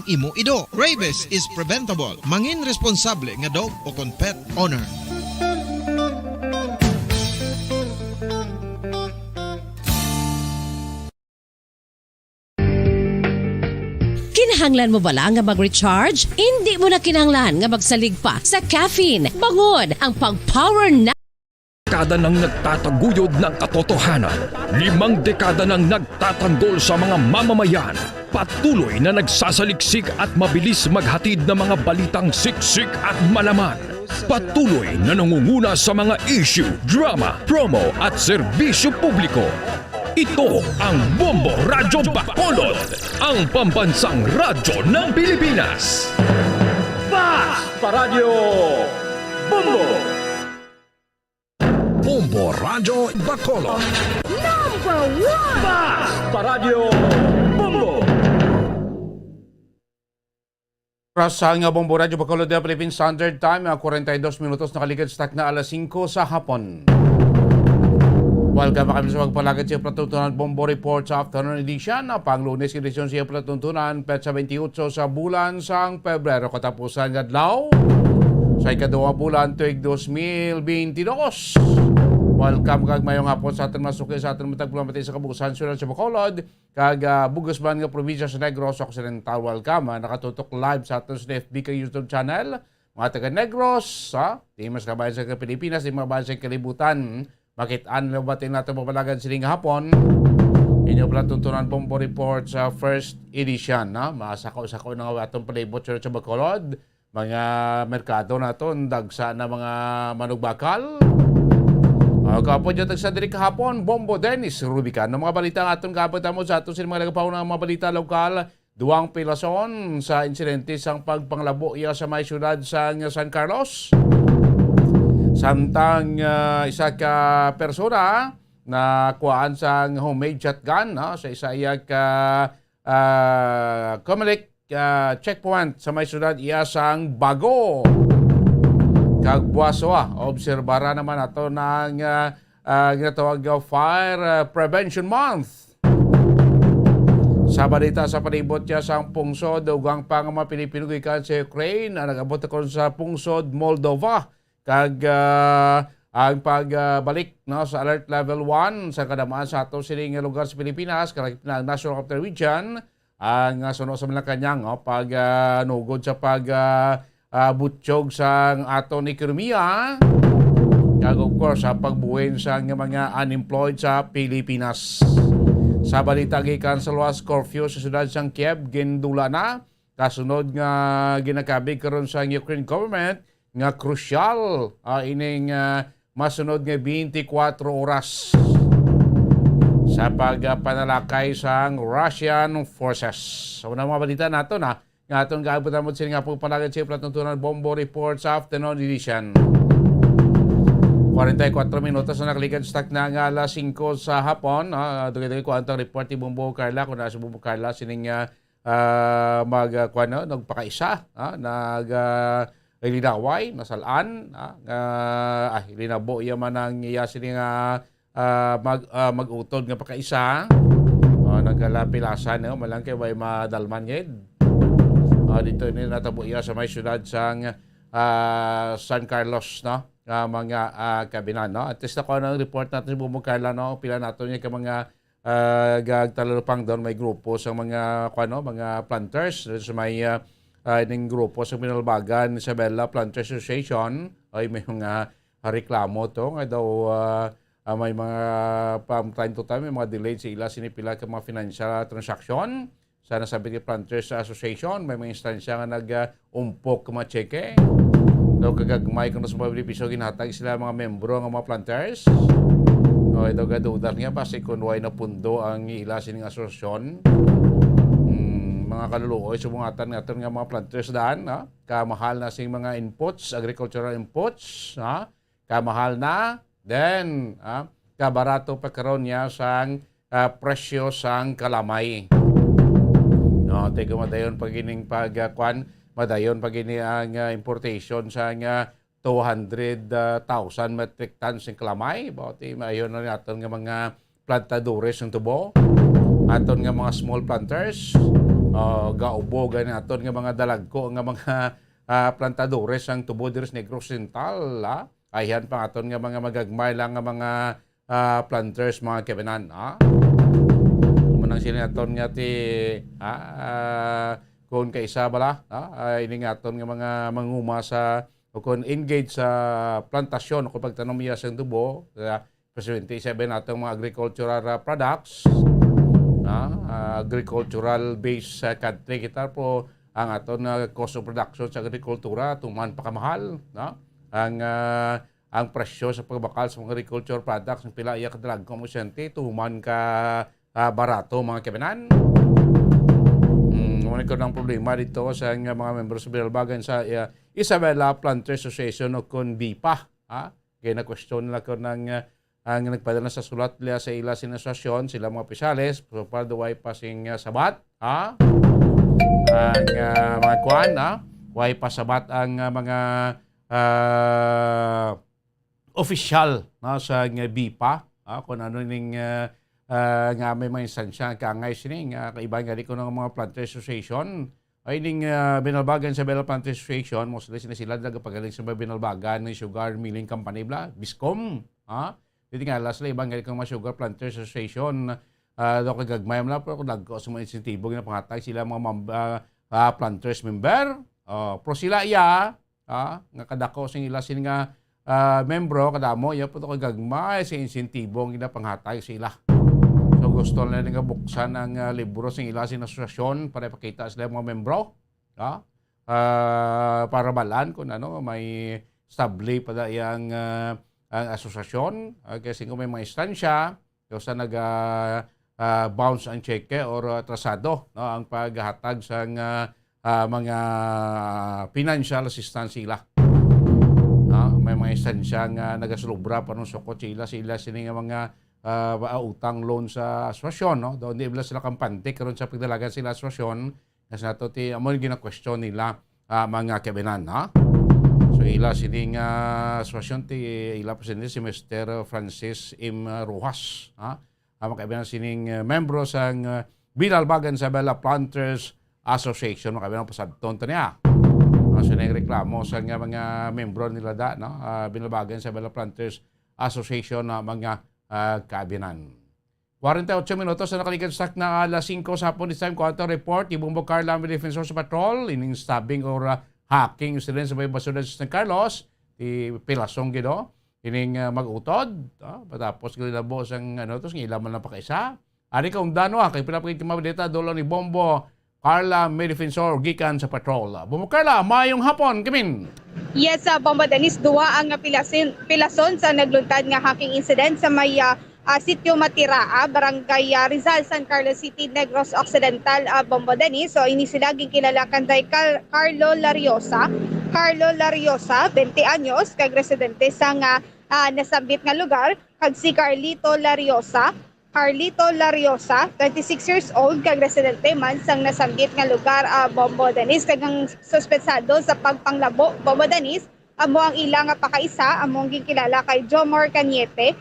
imo ido. Rabies is preventable. Mangin responsable nga dog o kon pet owner. Kinahanglan mo bala nga mag-recharge? Hindi mo na kinahanglan nga magsalig pa sa caffeine. Bangod ang pang-power na Dekada nang nagtataguyod ng katotohanan, 5 dekada nang nagtatanggol sa mga mamamayan, patuloy na nagsasaliksik at mabilis maghatid ng mga balitang siksik at malaman. Patuloy na nangunguna sa mga issue, drama, promo at serbisyo publiko. Ito ang Bombo Radyo Bacolod, ang pambansang radyo ng Pilipinas. Fast Radyo Bombo! Bombo Radyo Bacolod. Number 1! Fast Radyo Bombo! Sa nga Bombo Radyo Bacolod ng Philippine Standard Time, 42 minutos nakaligid stock na alas 5 sa hapon. Welcome kami sa magpalagad sa Platuntunan Bombo Report sa Afternoon Edition. Pang Lunes, edisyon siya Platuntunan, petsa 28 sa bulan sang Pebrero, katapusan ng adlaw. Sa ikaduwa bulan, tuig 2022. Welcome kag mayong hapon sa ating masuki sa ating matagpulamati sa kabukusan sulat sa Bacolod. Kag Bugasban nga probinsya sa Negros Occidental. Welcome. Nakatutok live sa ating sa FB kag YouTube channel. Mga taga Negros, di mas kabayan sa Pilipinas, di mabayan sa kalibutan. Makitaan na batin natin papalagan siling hapon. Inyo pala tuntunan Bombo Report sa first edition. Masakaw-sakaw na nga atong palibot sa Bacolod. Mga merkado naton, dagsa na mga manugbakal. Kapon dyan tagsa diri kahapon, Bombo Dennis Rubican. Ng mga balita nga atong kapot mo sa aton silang mga nagapaw ng mga balita lokal. Duwang pilason sa insidente sang pagpanglabo iya sa may syudad sa San Carlos. Samtang isa ka persona na kuhaan sa homemade shotgun sa isa iya ka Comelec checkpoint sa may syudad iya sang Bago. Kagbuaso obserbara naman ato ng ginatawag Fire Prevention Month. Sa balita sa palibot niya sa pungsod, ugang pang mga Pilipino gikan sa Ukraine, nagabot ako sa pungsod Moldova. Kag ang pagbalik sa alert level 1 sa kadamaan sa ato siling lugar sa Pilipinas, kalakip na National Capital Region, ang suno sa Malacanang pag nugod sa butsyog sa aton ekonomiya, kag of course sa pagbuhin sa mga unemployed sa Pilipinas. Sa balita gikan sa luwas curfew sa siyudad sang Kiev gindula na kasunod nga ginakabig karon sa Ukraine government nga crucial ining masunod nga 24 oras sa pagpanalakay sang Russian forces. So una mga balita nato nga atong gaabot mo sila nga pagpalagad sa Platuntunan Bombo Report sa Afternoon Edition. 44 minutos na nakalikan stock na nga alas 5 sa hapon. Dugay-dugay ko ang report ni Bombo Carla kung nasa Bombo Carla sining nagpakaisa ilinaway, nasalaan, ilinabo yaman ang iya sining mag-utod nga pakaisa. Nagkalapilasan, malang kay may madalman ngayon. Dito ni natabo iya sa may syudad sang San Carlos, mga kabinan. At least ako ng report natin sa Bombo Carla, pila nato niya ka mga gagtalalupang doon, may grupo sa mga mga planters sa may ng grupo sa Pinalbagan Isabela Planters Association ay may mga reklamo to nga daw may mga time to time may mga delayed sa ila sinipila ka mga financial transaction sa nasabi ni Planters Association. May mga instansya nga nag-umpok mga cheque daw kagagmay kung nasa mga piso ginhatag sila mga membro ng mga planters. Ito gadudar nga basi kung way na pundo ang ila sining asosasyon. Mga kaluluoy, subungatan natin nga mga planters daan, kamahal na sing mga inputs, agricultural inputs, kamahal na, then kabarato pa karon niya sang presyo sang kalamay. Teka madayon pagining madayon pagini ang importation sang 200,000 metric tons ng kalamay. Bawati mayon na natin nga mga plantadores ng tubo, aton nga mga small planters. gaubo gani aton nga mga dalagko nga mga plantadores ang tubo diri sa Negros Oriental. Ayan pa aton nga mga magagmay lang nga mga planters mga kebenan. Munang sila aton nga ti kung kaisa bala ini nga aton nga mga manguma sa o kung engage sa plantasyon o kung pagtanom iya sa tubo, 27 atong mga agricultural products, agricultural-based country kita po ang aton cost of production sa agrikultura tuman pa kamahal. Ang presyo sa pagbakal sa mga agricultural products ng pila iya kadalag komusyente tuman ka barato mga kebenan. Ko ng problema dito sa mga membro sa Binalbagan sa Isabela Planter Association o kon BIPA. Kaya na-question nila ko ng ang nagpadala sa sulat nila sa ila sinasasyon, sila mga opisyales, so para the passing sabat. Ang mga kuan, way pasabat ang mga opisyal sa BIPA. Kung ano ning nga may mga instansya kaangay sining kaiba nga di ko ng mga Planter Association ay ning Binalbagan sa Bella Planter Association mostly sila nagpagaling sa Binalbagan ng Sugar Milling Company bla Biscom dito nga last ibang nga di ko mga Sugar Planter Association do kagagmay na pero nagko sa mga insentibo nga pangatay sila mga planters member pro sila iya nga kadako sing ila sin nga membro kadamo iya po kagagmay sa insentibo nga panghatay sila. So gusto na nga buksan ang libro sa ilasin na asosasyon para ipakita sila mga membro para balan kung ano may stable pa yung ang asosasyon kasi kung may mga instansya kung sa bounce ang cheque or atrasado ang paghatag sa mga financial assistance sila. May mga instansya nga nagasulubra pa nung sukot sila sini nga mga utang loan sa asosasyon, no? Doon di ibla sila kampante karon sa pagdalagan sila asosasyon kasi nato ti amo gina-question nila mga kebenan, So ila sining asosasyon ti ila presidente si Mr. Francis M. Rojas, mga kebenan sining membro sang Binalbagan sa Bella Planters Association, mga kebenan pasabton to niya. So reklamo sa mga membro nila Binalbagan sa Bella Planters Association na mga kabinan. 48 minutos na nakalikansak na alas 5 sa hapon this time. Quanto report, Ibumbog Carla Army Defensor sa patrol, ining stabbing or hacking incident sa may basura sa San Carlos, pilasong gido, ining mag-utod, patapos gilabo sang tos ngilaman na pakaisa. Ari ka undano kay pinapakita mabdeta dolo ni Bombo Carla Army Defensor gikan sa patrol. Bombo Carla, mayong hapon, Kimin. Yes, Bomba Dennis, duwa ang pilason sa nagluntad nga hacking incident sa may sitio Matiraa, Barangay Rizal, San Carlos City, Negros Occidental, Bomba Dennis. So ini sila gikilalakan kay Carlo Lariosa. Carlo Lariosa, 20 anyos, kag residente sa nasambit nga lugar, kag si Carlito Lariosa, 26 years old, kag residente man sang nasambit nga lugar, Bombo Dennis. Kagang suspetsado sa pagpanglabo, Bombo Dennis, amo ang ilang pakaisa, among gikilala kay Jomar Cañete,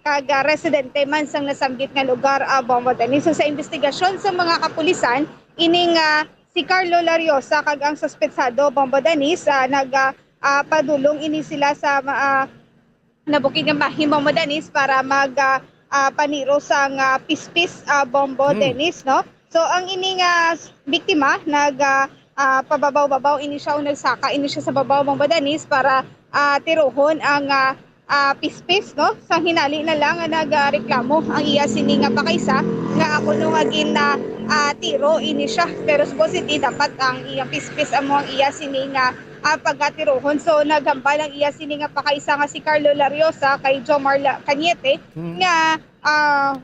kag residente man sang nasambit nga lugar, Bombo Dennis. So sa investigasyon sa mga kapulisan, ining si Carlo Lariosa kag ang suspetsado, Bombo Dennis, padulong ini sila sa nabukid nga mahimo mo Dennis para paniro sa pispis, Bombo Dennis, no? So ang ining biktima pababaw-babaw ini siya o nagsaka ini siya sa babaw, Bombo Dennis, para tiruhon ang pispis, no? Sa hinali na lang nagreklamo ang iya sini nga pakaisa nga ako nung agin na tiro ini siya, pero supposedly dapat ang iyang pispis amo ang iya sini nga pagatirohon. So nagambal ang iya sini nga pakaisa nga si Carlo Lariosa kay Jomar Cañete nga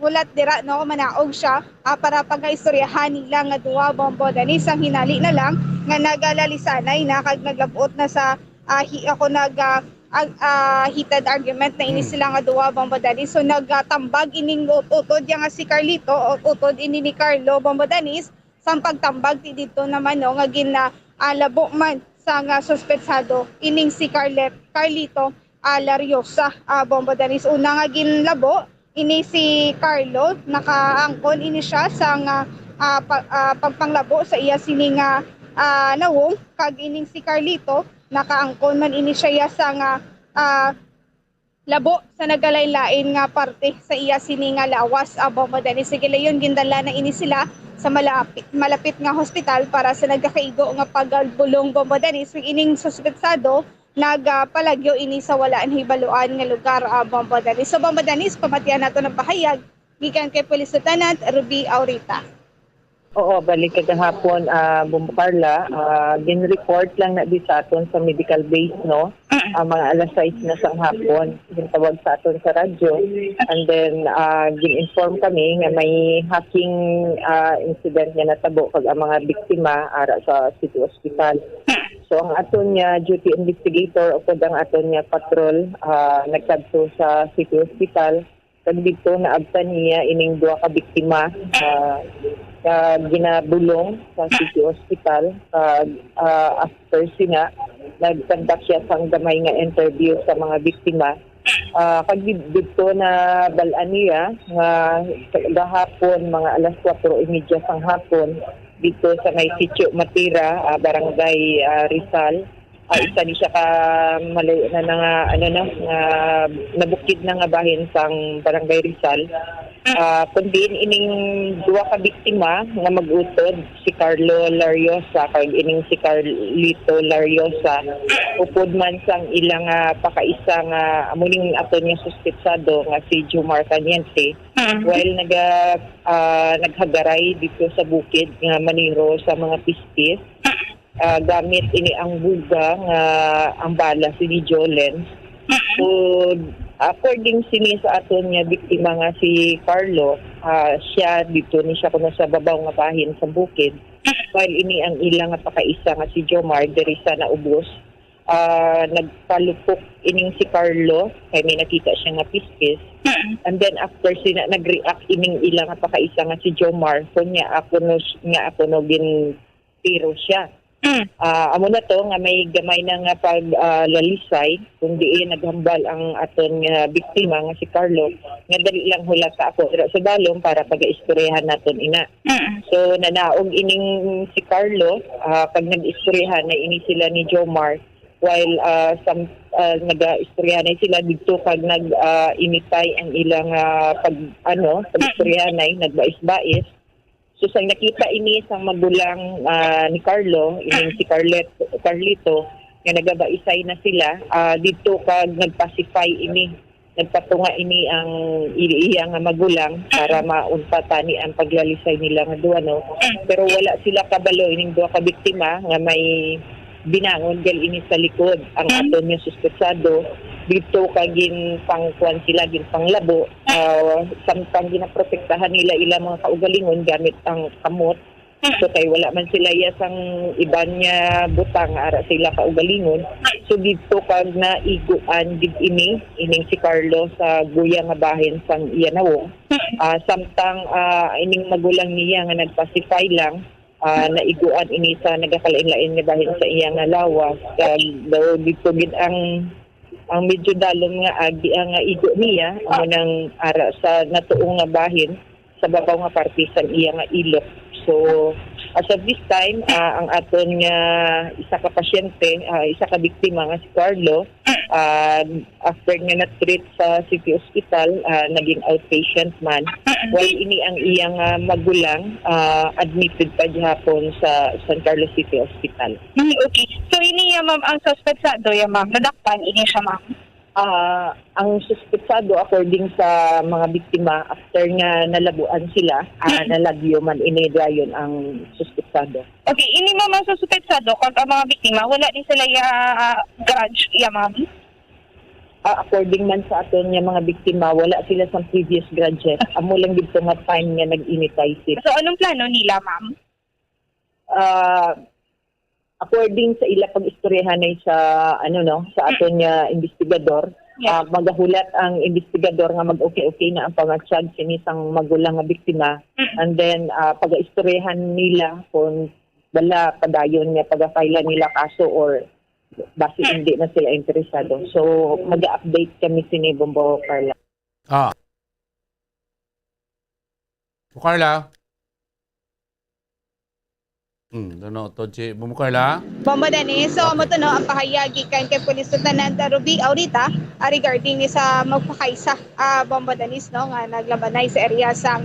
hulat dira, no, manaog siya para pagaistoryahan nila nga duwa, Bombo Dennis. Ang hinali na lang nga nagalalisanay na kag naglabot na sa heated argument na ini sila nga duwa, Bombo Dennis. So nagtambag ining utod nga si Carlito o utod ini ni Carlo, Bombo Dennis. Sang pagtambag ti dito naman, no, nga labo man sa nga suspetsado ining si Carlito Lariosa, Bombo Dennis. Una nga ginlabo ini si Carlo, nakaangkon ini siya sa nga pagpanglabo sa iya sining nawong kag ining si Carlito nakaangkon man ini siya sa nga labo sa nagalain-lain nga parte sa iya sini nga lawas Bombo Dennis. Sige layon gindala na ini sila sa malapit nga hospital para sa nagkakaigo nga pagbulong Bombo Dennis. Ining suspetsado nagpalagyo ini sa walaan hibaluan nga lugar Bombo Dennis. So Bombo Dennis, pamatian nato ng pahayag gikan kay Police Lieutenant Ruby Aurita. Oo, balik kagahapon, Bombo Carla, gin-report lang na di sa aton sa medical base, no? Mga alas 6 na sa hapon, gintawag sa aton sa radyo. And then, gin-inform kami nga may hacking incident nga natabo kag ang mga biktima ara sa City Hospital. So, ang aton niya duty investigator o ang aton niya patrol, nagkadto sa City Hospital. Kag dito naabtan niya ining duha ka biktima ginabulong sa City Hospital. After sina nagconduct siya sang gamay nga interview sa mga biktima. Kag dito na balaan niya nga gahapon mga alas 4:30 sang hapon dito sa may Sitio Matira, Barangay Rizal. Isa ni siya ka malayo na nga nabukid na nga bahin sang Barangay Rizal. Kundi ining duha ka biktima nga mag-utod si Carlo Lariosa kag ining si Carlito Lariosa upod man sang ilang pakaisa nga amuning aton nga suspetsado nga si Jomar Caniente while naghagaray dito sa bukid nga maniro sa mga pistis. Gamit ini ang buga nga ang bala si Jolen. So according sini sa aton nga biktima nga si Carlo, siya dito ni siya kuno sa babaw nga bahin sa bukid. While ini ang ilang nga pakaisa nga si Jomar diri sa naubos. Nagpalupok ining si Carlo kay may nakita siya nga piskis. And then after sina nag-react ining ilang nga pakaisa nga si Jomar, kunya ako no gin tiro siya. Amo na to nga may gamay na nga paglalisay kung diin naghambal ang aton nga biktima nga si Carlo nga dali lang hula sa ako sa dalom para pag-istoryahan naton ina. So nanaog ining si Carlo pag nag-istoryahan na ini sila ni Jomar while nag-istoryahan na sila dito pag nag-imitay ang ilang pag-istoryahan ay nagbais-bais. So sa nakita ini sang magulang ni Carlo, ining si Carlito, nga nagabaisay na sila, dito kag nagpacify ini, nagpatunga ini ang iyang magulang para maunta tani ang paglalisay nila nga duha no. Pero wala sila kabalo ining duha ka biktima nga may binangon gal ini sa likod ang aton nga suspetsado dito kagin pangkuan sila gin panglabo samtang ginaprotektahan nila ilang mga kaugalingon gamit ang kamot. So kay wala man sila sang iban niya butang ara sila kaugalingon. So dito kag naiguan gid ining si Carlo sa guya nga bahin sang iya nawong. Samtang ining magulang niya nga nagpacify lang naiguan ini sa nagakalain-lain nga bahin sa iya nga lawas. Daw dito gid ang medyo dalom nga agi ang igo niya amo nang ara sa natuong nga bahin sa babaw nga parte sa iya nga ilok. So as of this time ang aton nga isa ka pasyente, isa ka biktima nga si Carlo after nga na-treat sa City Hospital naging outpatient man while ini ang iyang magulang admitted pa gihapon sa San Carlos City Hospital. Okay. So ini ma'am ang suspetsado ma'am nadakpan ini siya ma'am. Ang suspetsado according sa mga biktima after nga nalabuan sila nalagyo man ini dayon ang suspetsado. Okay, ini ma'am ang suspetsado kag ang mga biktima wala din sila grudge ma'am. According man sa aton nga mga biktima wala sila sa previous grudges. Amo lang dito nga time nga nag-initay sila. So anong plano nila ma'am? According sa ila pag-istoryahan ay sa sa aton nga investigador, magahulat ang investigador nga mag-okay na ang pangatsyag sinisang magulang nga biktima. And then pag-istoryahan nila kung wala padayon nga pag-file nila kaso or basi hindi na sila interesado. So mag-update kami sini Bombo Carla. Carla, Ano to si Bumukarla? Bombo Dennis, so amo to no ang pahayagi kan kay Police Lieutenant Ruby Aurita regarding ni sa magpakaisa Bombo Dennis no nga naglabanay sa area sa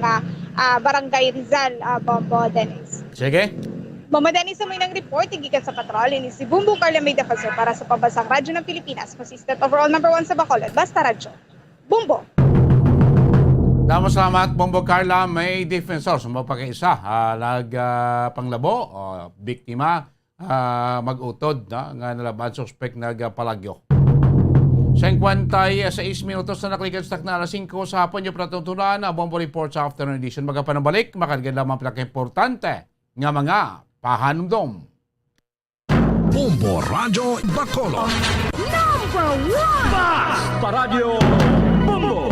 Barangay Rizal Bombo Dennis. Sige. Bombo Dennis may nang report gikan sa patrol ni si Bumbu Carla May Dafaso para sa Pambansang Radyo ng Pilipinas, consistent overall number 1 sa Bacolod, Basta Radyo. Bumbo. Salamat, Bombo Carla. May defensor sumapakaisa panglabo biktima mag-utod nga nalaban suspect nagpalagyo. 56 minutos na naklikan sa na alas 5 sa hapon yung patutunan na Bombo Report sa afternoon edition. Magapanabalik, makargan lamang pinaka-importante nga mga pahanumdom. Bombo Radyo Bacolod. Paradyo Bombo!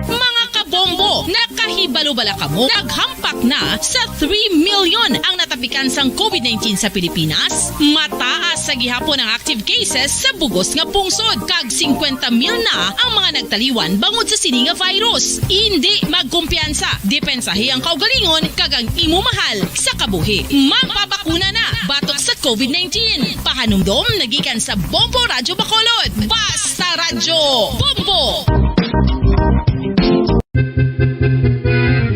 Mga kabombo, nakahibalo bala kamo? Naghampak na sa 3 million ang natapikan sang COVID-19 sa Pilipinas. Mataas sa gihapon ang active cases sa bugos nga pungsod. Kag 50 mil na ang mga nagtaliwan bangod sa sini nga virus. Hindi magkumpiyansa. Depensahi ang kaugalingon kag ang imo mahal sa kabuhi. Magpabakuna na batok sa COVID-19. Pahanumdom nagikan sa Bombo Radyo Bacolod. Basta Radyo Bombo!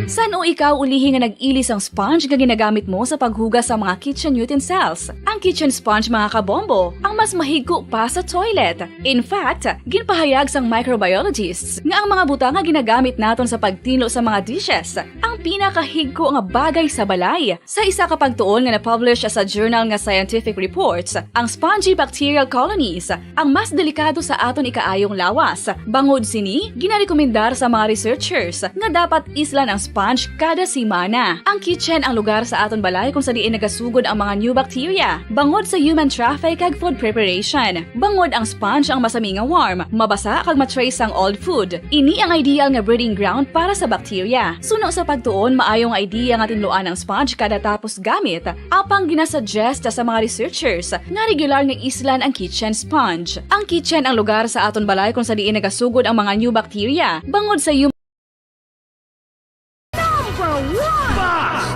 San o ikaw ulihi nga nag-ilis ang sponge nga ginagamit mo sa paghugas sa mga kitchen utensils? Ang kitchen sponge mga kabombo, ang mas mahigko pa sa toilet. In fact, ginpahayag sang microbiologists nga ang mga butang nga ginagamit naton sa pagtinlo sa mga dishes, ang pinakahigko nga bagay sa balay. Sa isa ka pagtuon nga na-publish sa journal nga Scientific Reports, ang spongy bacterial colonies ang mas delikado sa aton ikaayong lawas. Bangod sini, ginarekomendar sa mga researchers nga dapat islan ang sponge kada simana. Ang kitchen ang lugar sa aton balay kung sa diin nagasugod ang mga new bacteria. Bangod sa human traffic kag food preparation. Bangod ang sponge ang masami nga warm, mabasa kag matrace ang old food. Ini ang ideal nga breeding ground para sa bacteria. Suno sa pagtuon, maayong idea nga tinluan ang sponge kada tapos gamit. Apang ginasuggest sa mga researchers nga regular nga islan ang kitchen sponge. Ang kitchen ang lugar sa aton balay kung sa diin nagasugod ang mga new bacteria. Bangod sa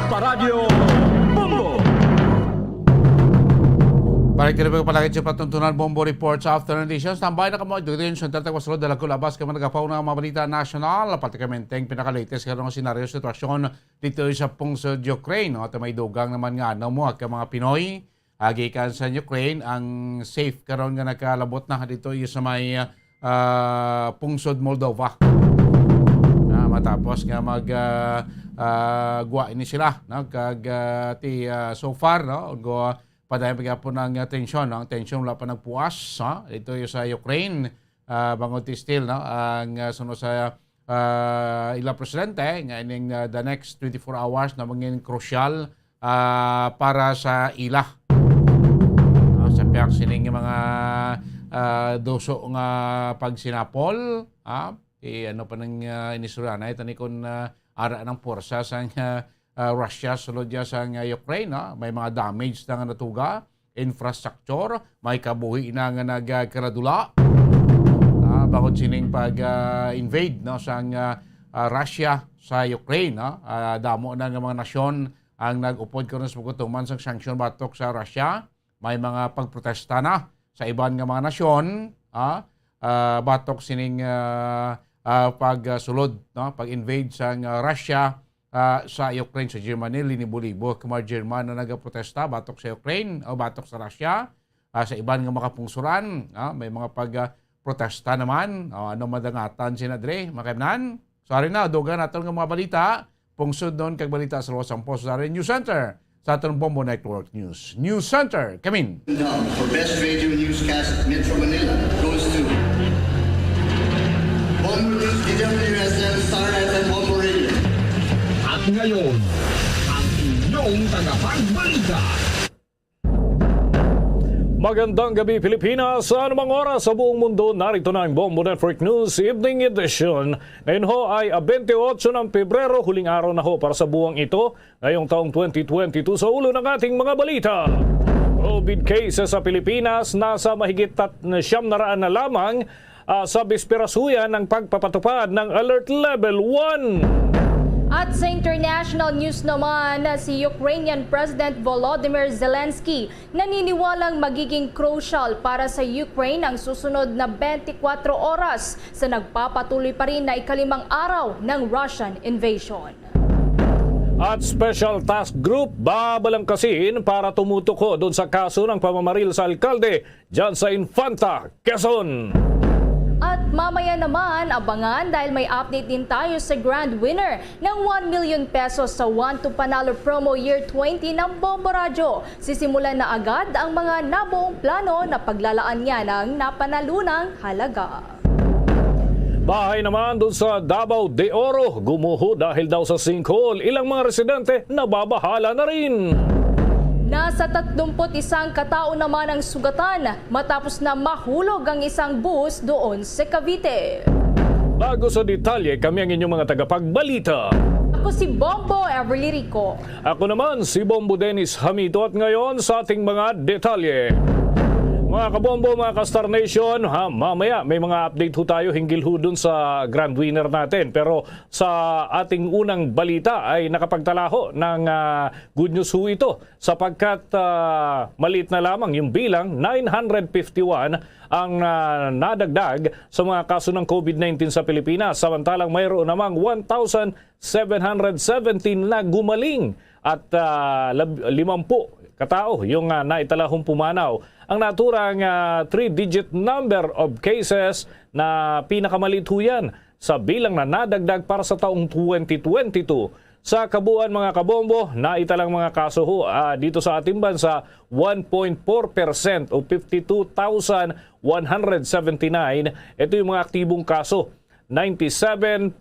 Paradyo Bombo! Balik na palagi sa patuntunan Bombo Report sa afternoon edition. Tambay na kamo dito yung Center Tagwasalod dala kulabas kami nagapaw ng mga balita national. Patikamente ang pinaka-latest karong senaryo sitwasyon dito sa pungsod Ukraine. At may dugang naman nga mo at mga Pinoy agikan sa Ukraine ang safe karon nga nakalabot na dito yung sa may pungsod Moldova. Matapos nga guwa ini sila no kag so far no go padayon pagapon ng tension no ang tension wala pa nagpuas ito yung sa Ukraine bangod still no ang sunod sa ila presidente nga ining the next 24 hours na maging crucial para sa ila sa piyak sining mga doso nga pagsinapol ano pa nang inisura na ito ni kun ara ng porsa sa Russia sulod ya sa Ukraine may mga damage na nga natuga infrastructure may kabuhi na nga nagkaradula bakod sining pag-invade no sa Russia sa Ukraine damo na nga mga nasyon ang nag-upod karon sa pagtuman sa sanction batok sa Russia may mga pagprotesta na sa iban nga mga nasyon batok sining pagsulod no pag-invade sa Russia sa Ukraine sa Germany linibo-libo mga German na nagaprotesta batok sa Ukraine o batok sa Russia sa iban nga makapungsuran may mga pagprotesta naman ano madangatan sinadre makabnan sorry na dugan naton nga mga balita pungsod doon kag balita sa Los Angeles sa News Center sa aton Bombo Network News Center kamin for best radio newscast Metro Manila goes to Bombo News, DWSM, Star FM, Bombo Radio. At ngayon, ang inyong tagapagbalita. Magandang gabi Pilipinas, sa anumang oras sa buong mundo, narito na ang Bombo Network News Evening Edition. Ngayon ho ay 28 ng Pebrero, huling araw na ho para sa buwang ito, ngayong taong 2022 sa ulo ng ating mga balita. COVID cases sa Pilipinas, nasa mahigit 900 na lamang sa bisperasuyan ng pagpapatupad ng Alert Level 1. At sa international news naman, si Ukrainian President Volodymyr Zelensky naniniwalang magiging crucial para sa Ukraine ang susunod na 24 oras sa nagpapatuloy pa rin na ikalimang araw ng Russian invasion. At Special Task Group babalangkasin para tumutuko doon sa kaso ng pamamaril sa alkalde dyan sa Infanta, Quezon. At mamaya naman, abangan dahil may update din tayo sa grand winner ng 1 million pesos sa 1 to Panalo Promo Year 20 ng Bombo Radio. Sisimulan na agad ang mga nabuong plano na paglalaan niya ng napanalunang halaga. Bahay naman doon sa Davao de Oro, gumuho dahil daw sa sinkhole. Ilang mga residente nababahala na rin. Nasa 31 katao naman ang sugatan matapos na mahulog ang isang bus doon sa Cavite. Bago sa detalye, kami ang inyong mga tagapagbalita. Ako si Bombo Everly Rico. Ako naman si Bombo Dennis Hamito at ngayon sa ating mga detalye. Mga kabombo, mga ka-Star Nation, mamaya may mga update ho tayo hinggil ho dun sa grand winner natin. Pero sa ating unang balita ay nakapagtala ho ng good news ho ito sapagkat maliit na lamang yung bilang 951 ang nadagdag sa mga kaso ng COVID-19 sa Pilipinas. Samantalang mayroon namang 1,717 na gumaling at 50 katao yung naitalahong pumanaw. Ang naturang 3-digit number of cases na pinakamaliit ho yan sa bilang na nadagdag para sa taong 2022. Sa kabuuan mga kabombo, naitalang mga kaso ho dito sa ating bansa 1.4% o 52,179. Ito yung mga aktibong kaso. 97.0%,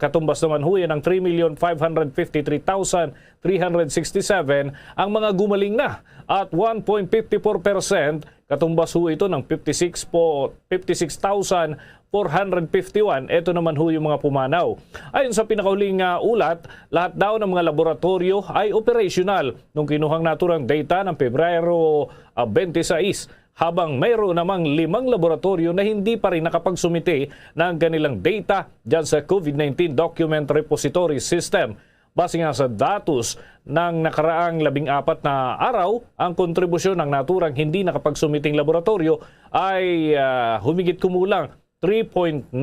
katumbas naman ho yan ng 3,553,367 ang mga gumaling na at 1.54%, katumbas ho ito ng 56,451. Ito naman ho yung mga pumanaw. Ayon sa pinakahuling ulat, lahat daw ng mga laboratorio ay operational nung kinuhang naturang data ng Pebrero 26. Habang mayroon namang 5 laboratorio na hindi pa rin nakapagsumite ng kanilang data dyan sa COVID-19 Document Repository System. Base nga sa datos ng nakaraang 14 na araw, ang kontribusyon ng naturang hindi nakapagsumiting laboratorio ay humigit kumulang 3.9%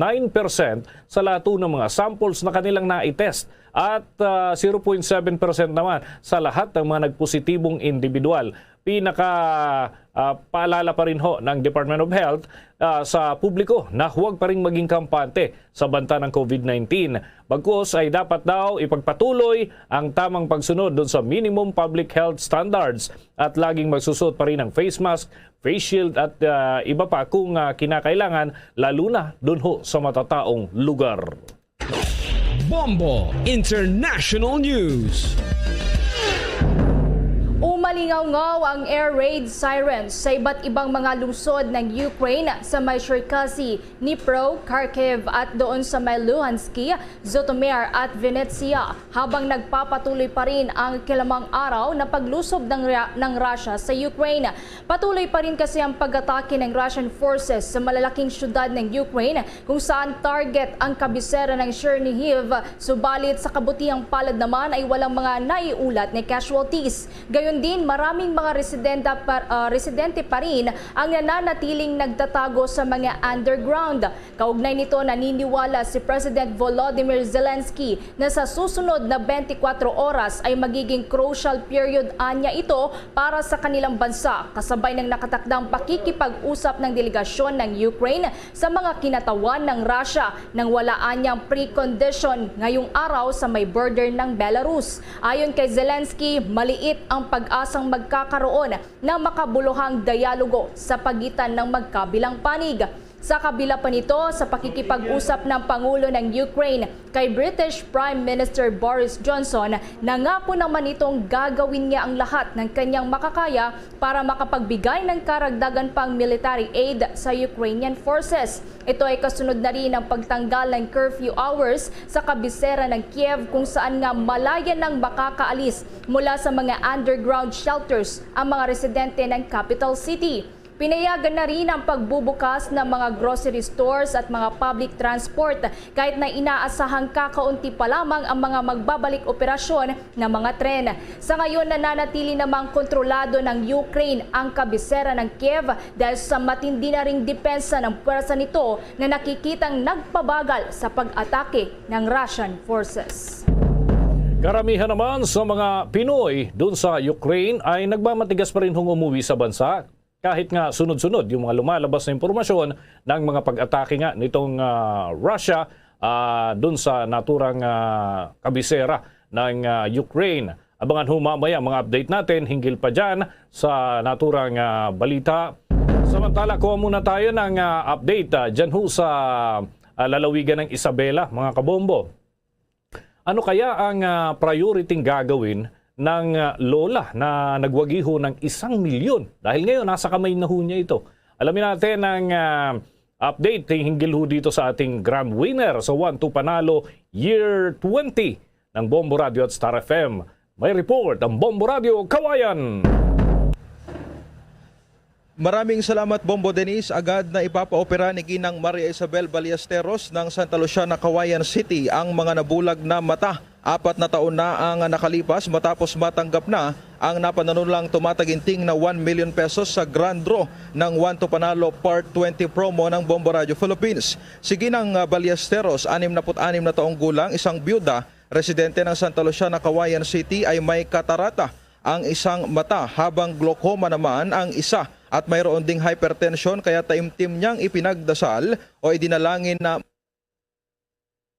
sa lahat ng mga samples na kanilang naitest at 0.7% naman sa lahat ng mga nagpositibong individual. Paalala pa rin ho ng Department of Health sa publiko na huwag pa rin maging kampante sa banta ng COVID-19. Bagkus ay dapat daw ipagpatuloy ang tamang pagsunod doon sa minimum public health standards at laging magsusuot pa rin ng face mask, face shield at iba pa kung kinakailangan, lalo na doon ho sa matataong lugar. Bombo International News. Umalingaw-ngaw ang air raid sirens sa iba't ibang mga lungsod ng Ukraine sa may Cherkasy, Dnipro, Kharkiv at doon sa may Luhansk, Zhytomyr at Vinnytsia habang nagpapatuloy pa rin ang ikalawang araw na paglusob ng Russia sa Ukraine. Patuloy pa rin kasi ang pag-atake ng Russian forces sa malalaking syudad ng Ukraine kung saan target ang kabisera ng Chernihiv, subalit sa kabutihang palad naman ay walang mga naiulat na casualties. Gayon din, maraming mga residente pa rin ang nananatiling nagtatago sa mga underground. Kaugnay nito, naniniwala si President Volodymyr Zelensky na sa susunod na 24 oras ay magiging crucial period anya ito para sa kanilang bansa, kasabay ng nakatakdang pakikipag-usap ng delegasyon ng Ukraine sa mga kinatawan ng Russia nang wala anyang precondition ngayong araw sa may border ng Belarus. Ayon kay Zelensky, maliit ang pag-asang magkakaroon ng makabuluhang dialogo sa pagitan ng magkabilang panig. Sa kabila pa nito, sa pakikipag-usap ng Pangulo ng Ukraine kay British Prime Minister Boris Johnson, nangako naman itong gagawin niya ang lahat ng kanyang makakaya para makapagbigay ng karagdagan pang military aid sa Ukrainian forces. Ito ay kasunod na rin ang pagtanggal ng curfew hours sa kabisera ng Kiev kung saan nga malaya nang makakaalis mula sa mga underground shelters ang mga residente ng capital city. Pinayagan na rin ang pagbubukas ng mga grocery stores at mga public transport kahit na inaasahang kakaunti pa lamang ang mga magbabalik operasyon ng mga tren. Sa ngayon, nananatili namang kontrolado ng Ukraine ang kabisera ng Kiev dahil sa matindi na ring depensa ng pwersa nito na nakikitang nagpabagal sa pag-atake ng Russian forces. Karamihan naman sa mga Pinoy dun sa Ukraine ay nagmamatigas pa rin umuwi sa bansa. Kahit nga sunod-sunod yung mga lumalabas na impormasyon ng mga pag-atake nga nitong Russia dun sa naturang kabisera ng Ukraine. Abangan ho mamaya mga update natin hinggil pa dyan sa naturang balita. Samantala, kuha muna tayo ng update dyan ho sa lalawigan ng Isabela, mga kabombo. Ano kaya ang priority gagawin ng lola na nagwagi ho ng 1 milyon? Dahil ngayon, nasa kamay na ho niya ito. Alamin natin ang update hinggil ho dito sa ating grand winner sa 1-2 Panalo Year 20 ng Bombo Radio at Star FM. May report ang Bombo Radio Kawayan. Maraming salamat, Bombo Denise. Agad na ipapaopera ni Ginang Maria Isabel Ballesteros ng Santa Luciana, Kawayan City ang mga nabulag na mata. 4 na taon na ang nakalipas matapos matanggap na ang napananulang tumataginting na 1 million pesos sa grand draw ng 1-2 Panalo Part 20 promo ng Bombo Radio Philippines. Si Ginang Ballesteros, 66 na taong gulang, isang byuda, residente ng Santa Luciana, Kawayan City, ay may katarata ang isang mata habang glaucoma naman ang isa at mayroon ding hypertension kaya taimtim niyang ipinagdasal o idinalangin na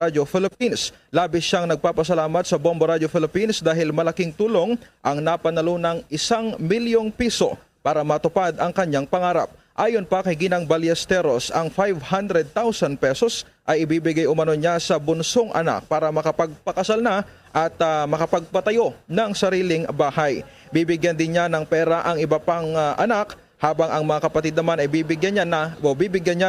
Radio Philippines. Labis siyang nagpapasalamat sa Bombo Radio Philippines dahil malaking tulong ang napanalo ng 1 milyong piso para matupad ang kanyang pangarap. Ayon pa kay Ginang Ballesteros, ang 500,000 pesos ay ibibigay umano niya sa bunsong anak para makapagpakasal na at makapagpatayo ng sariling bahay. Bibigyan din niya ng pera ang iba pang anak habang ang mga kapatid naman ay bibigyan niya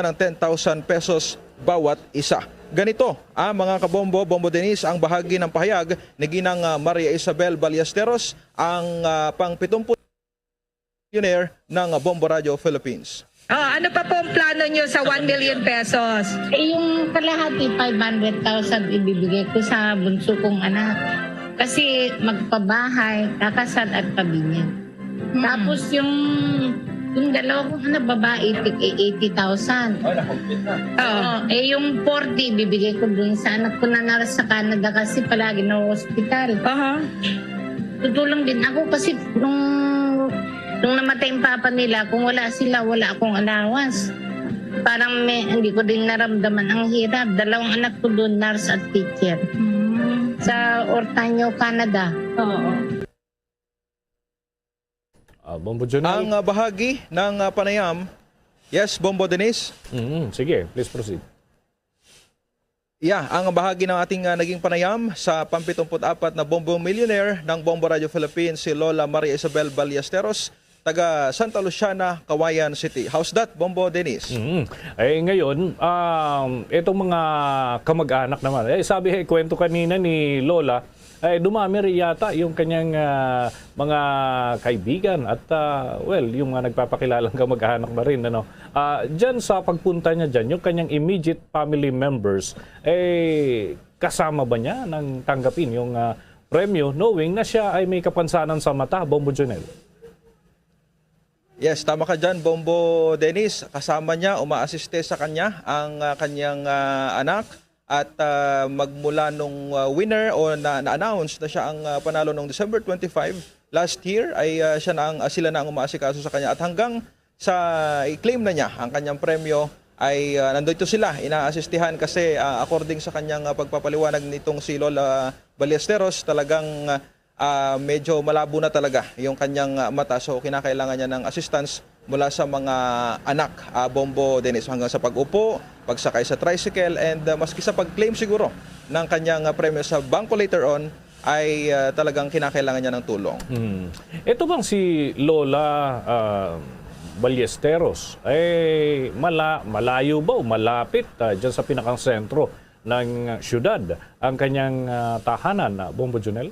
ng 10,000 pesos bawat isa. Ganito mga kabombo, Bombo Denise, ang bahagi ng pahayag ni Ginang Maria Isabel Ballesteros, ang pang-70 millionaire ng Bombo Radio Philippines. Ano pa po ang plano nyo sa 1 million pesos? Yung kalahati, 500,000 ibibigay ko sa bunso kong anak. Kasi magpabahay, kakasal at pabinyan. Tapos yung dalawa kong anak, babae, 80,000. Yung 40, bibigay ko dun sa anak ko na nara sa Canada kasi palagi na hospital. Tutulong din ako kasi nung namatay yung papa nila, kung wala sila, wala akong allowance. Parang hindi ko din naramdaman ang hirap. 2 anak ko doon, nurse at teacher. Sa Ortaño, Canada. Bombo Johnny. Ang bahagi ng panayam, yes, Bombo Denise? Sige, please proceed. Ang bahagi ng ating naging panayam sa pang-74 na Bombo Millionaire ng Bombo Radio Philippines, si Lola Maria Isabel Ballesteros, taga Santa Luciana, Kawayan City. How's that, Bombo Denise? Ngayon, itong mga kamag-anak naman, sabi, kwento kanina ni Lola, dumami rin yata yung kanyang mga kaibigan at yung mga nagpapakilalang kamag-anak na rin. Diyan sa pagpunta niya dyan, yung kanyang immediate family members, kasama ba niya nang tanggapin yung premyo knowing na siya ay may kapansanan sa mata, Bombo Jonel? Yes, tama ka dyan, Bombo Dennis. Kasama niya, umaasiste sa kanya ang kanyang anak. At magmula nung winner o na-announce na siya ang panalo noong December 25 last year ay sila na ang umaasikaso sa kanya. At hanggang sa i-claim na niya ang kanyang premyo ay nandito sila, inaasistihan kasi according sa kanyang pagpapaliwanag nitong si Lola Ballesteros, talagang medyo malabo na talaga yung kanyang mata. So kinakailangan niya ng assistance mula sa mga anak, Bombo Dennis, hanggang sa pag-upo, pagsakay sa tricycle, and maski sa pag-claim siguro ng kanyang premyo sa bangko later on, ay talagang kinakailangan niya ng tulong. Ito bang si Lola Ballesteros, malayo ba o malapit dyan sa pinakang sentro ng syudad ang kanyang tahanan, Bombo Jonel?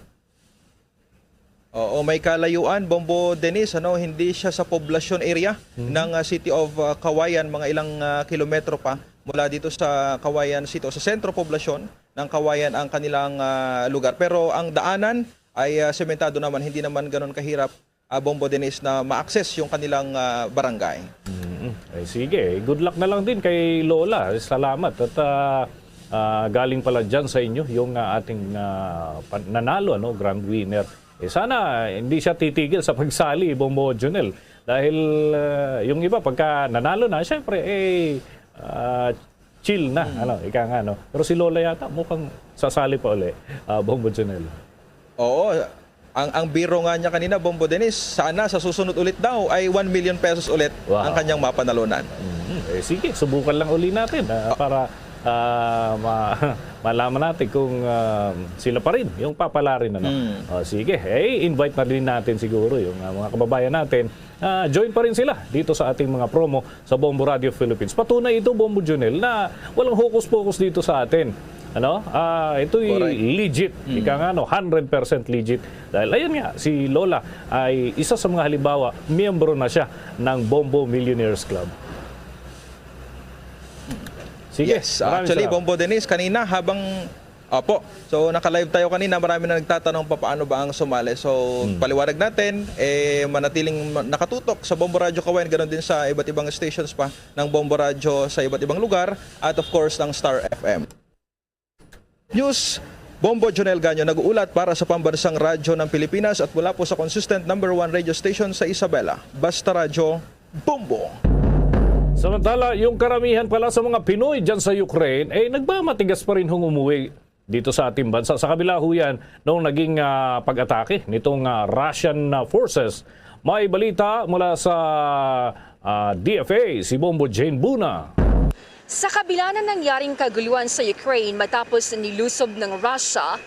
Oo, may kalayuan, Bombo Dennis, hindi siya sa poblasyon area ng City of Kawayan, mga ilang kilometro pa mula dito sa Kawayan City o sa sentro poblasyon ng Kawayan ang kanilang lugar. Pero ang daanan ay sementado naman, hindi naman ganoon kahirap, Bombo Dennis, na ma-access yung kanilang barangay. Sige, good luck na lang din kay Lola. Salamat at galing pala dyan sa inyo yung ating nanalo, grand winner. Sana hindi siya titigil sa pagsali, Bombo Jonel. Dahil yung iba, pagka nanalo na, syempre, chill na. Ika nga, Pero si Lola yata mukhang sasali pa uli, Bombo Jonel. Oo, ang biro nga niya kanina, Bombo Dennis, sana sa susunod ulit daw ay 1 million pesos ulit ang kanyang mapanalunan. Sige, subukan lang uli natin para malaman natin kung sila pa rin yung papalarin. Sige, invite na rin natin siguro yung mga kababayan natin. Join pa rin sila dito sa ating mga promo sa Bombo Radio Philippines. Patunay ito, Bombo Jonel, na walang hocus-pocus dito sa atin. Ito'y legit. Ika nga, 100% legit. Dahil ayun nga, si Lola ay isa sa mga halimbawa, miyembro na siya ng Bombo Millionaires Club. Sige, yes, actually, Bombo Dennis, kanina habang naka-live tayo kanina, marami na nagtatanong paano ba ang sumali. So, paliwanag natin, manatiling nakatutok sa Bombo Radio Kawayan, ganoon din sa iba't ibang stations pa ng Bombo Radio sa iba't ibang lugar, at of course ng Star FM. News, Bombo Jonel Ganyo nag-uulat para sa pambansang radyo ng Pilipinas at mula po sa consistent #1 radio station sa Isabela, Basta Radio, Bombo. Samantala, yung karamihan pala sa mga Pinoy dyan sa Ukraine, nagmamatigas pa rin umuwi dito sa ating bansa. Sa kabila ho yan, noong naging pag-atake nitong Russian forces. May balita mula sa DFA, si Bombo Jane Buna. Sa kabila na nangyaring kaguluhan sa Ukraine matapos nilusob ng Russia,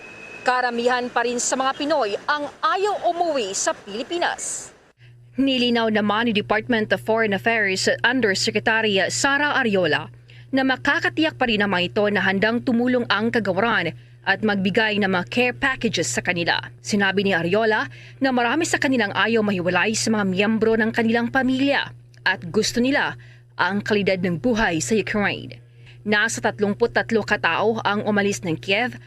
karamihan pa rin sa mga Pinoy ang ayaw umuwi sa Pilipinas. Nilinaw naman ni Department of Foreign Affairs Undersecretary Sara Ariola na makakatiyak pa rin naman ito na handang tumulong ang kagawaran at magbigay ng mga care packages sa kanila. Sinabi ni Ariola na marami sa kanilang ayaw mahiwalay sa mga miyembro ng kanilang pamilya at gusto nila ang kalidad ng buhay sa Ukraine. Nasa 33 katao ang umalis ng Kiev,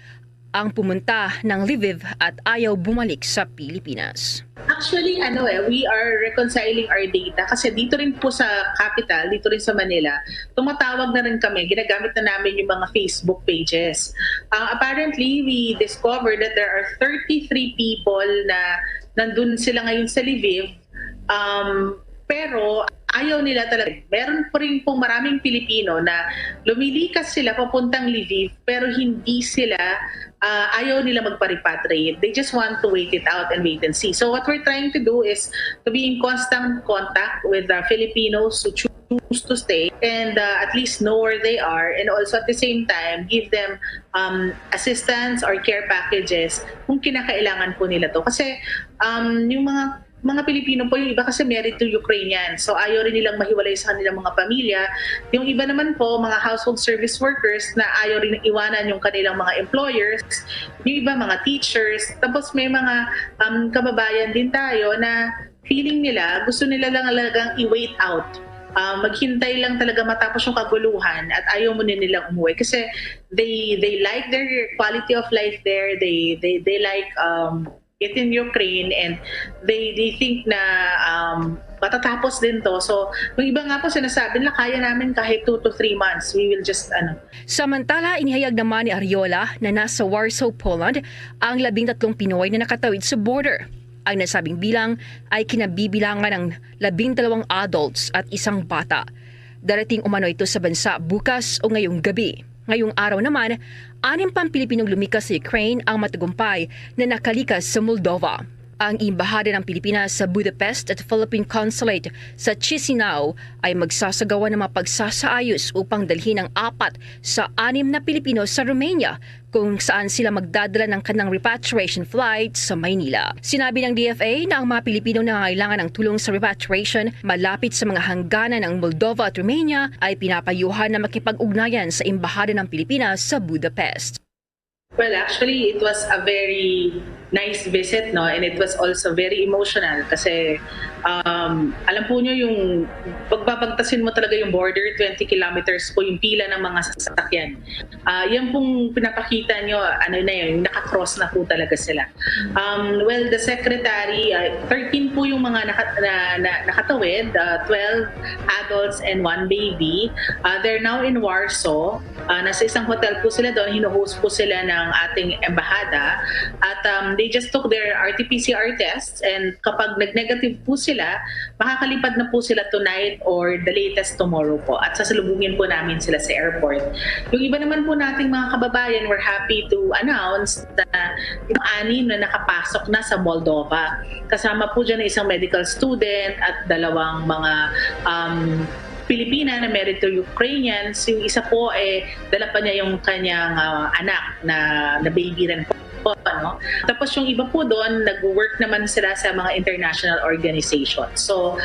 ang pumunta ng Lviv at ayaw bumalik sa Pilipinas. Actually, we are reconciling our data kasi dito rin po sa capital, dito rin sa Manila, tumatawag na rin kami, ginagamit na namin yung mga Facebook pages. Apparently, we discovered that there are 33 people na nandun sila ngayon sa Lviv, pero ayaw nila talaga. Meron pa rin pong maraming Pilipino na lumilikas sila papuntang Lviv pero hindi sila, ayaw nila magpa-repatriate. They just want to wait it out and wait and see. So what we're trying to do is to be in constant contact with the Filipinos who choose to stay and at least know where they are, and also at the same time give them assistance or care packages kung kinakailangan po nila to. Kasi yung mga Pilipino po, yung iba kasi married to Ukrainian. So ayaw rin nilang mahiwalay sa kanilang mga pamilya. Yung iba naman po, mga household service workers na ayaw rin iwanan yung kanilang mga employers. Yung iba, mga teachers. Tapos may mga kababayan din tayo na feeling nila, gusto nila lang talagang i-wait out. Maghintay lang talaga matapos yung kaguluhan at ayaw mo nilang umuwi. Kasi they like their quality of life there. They like it in Ukraine and they think na matatapos din to. So, yung iba nga po sinasabi nila kaya namin kahit 2 to 3 months. We will just Samantala, inihayag naman ni Ariola na nasa Warsaw, Poland ang 13 Pinoy na nakatawid sa border. Ang nasabing bilang ay kinabibilangan ng 12 adults at 1 bata. Darating umano ito sa bansa bukas o ngayong gabi. Ngayong araw naman, 6 pang Pilipinong lumikas sa Ukraine ang matagumpay na nakalikas sa Moldova. Ang Embahada ng Pilipinas sa Budapest at Philippine Consulate sa Chisinau ay magsasagawa ng mga pagsasaayos upang dalhin ang 4 sa 6 na Pilipino sa Romania kung saan sila magdadala ng kanang repatriation flight sa Maynila. Sinabi ng DFA na ang mga Pilipino na nangangailangan ng tulong sa repatriation malapit sa mga hangganan ng Moldova at Romania ay pinapayuhan na makipag-ugnayan sa Embahada ng Pilipinas sa Budapest. Well, actually, it was a very nice visit, no? And it was also very emotional kasi alam po nyo yung pagbabagtasin mo talaga yung border, 20 kilometers po yung pila ng mga sasakyan. Yan pong pinapakita nyo, ano na yun, nakakross na po talaga sila. Well, the secretary, 13 po yung mga nakatawid, 12 adults and 1 baby. They're now in Warsaw. Nasa isang hotel po sila doon, hinuhost po sila ng ating embahada. At they just took their RT-PCR tests, and kapag nag-negative po sila, makakalipad na po sila tonight or the latest tomorrow po. At sasalubungin po namin sila sa airport. Yung iba naman po nating mga kababayan, we're happy to announce na yung 6 na nakapasok na sa Moldova. Kasama po dyan isang medical student at 2 mga Pilipina na married to Ukrainians. Yung isa po, dala pa niya yung kanyang anak na baby rin po. No? Tapos yung iba po doon, nag-work naman sila sa mga international organizations. So,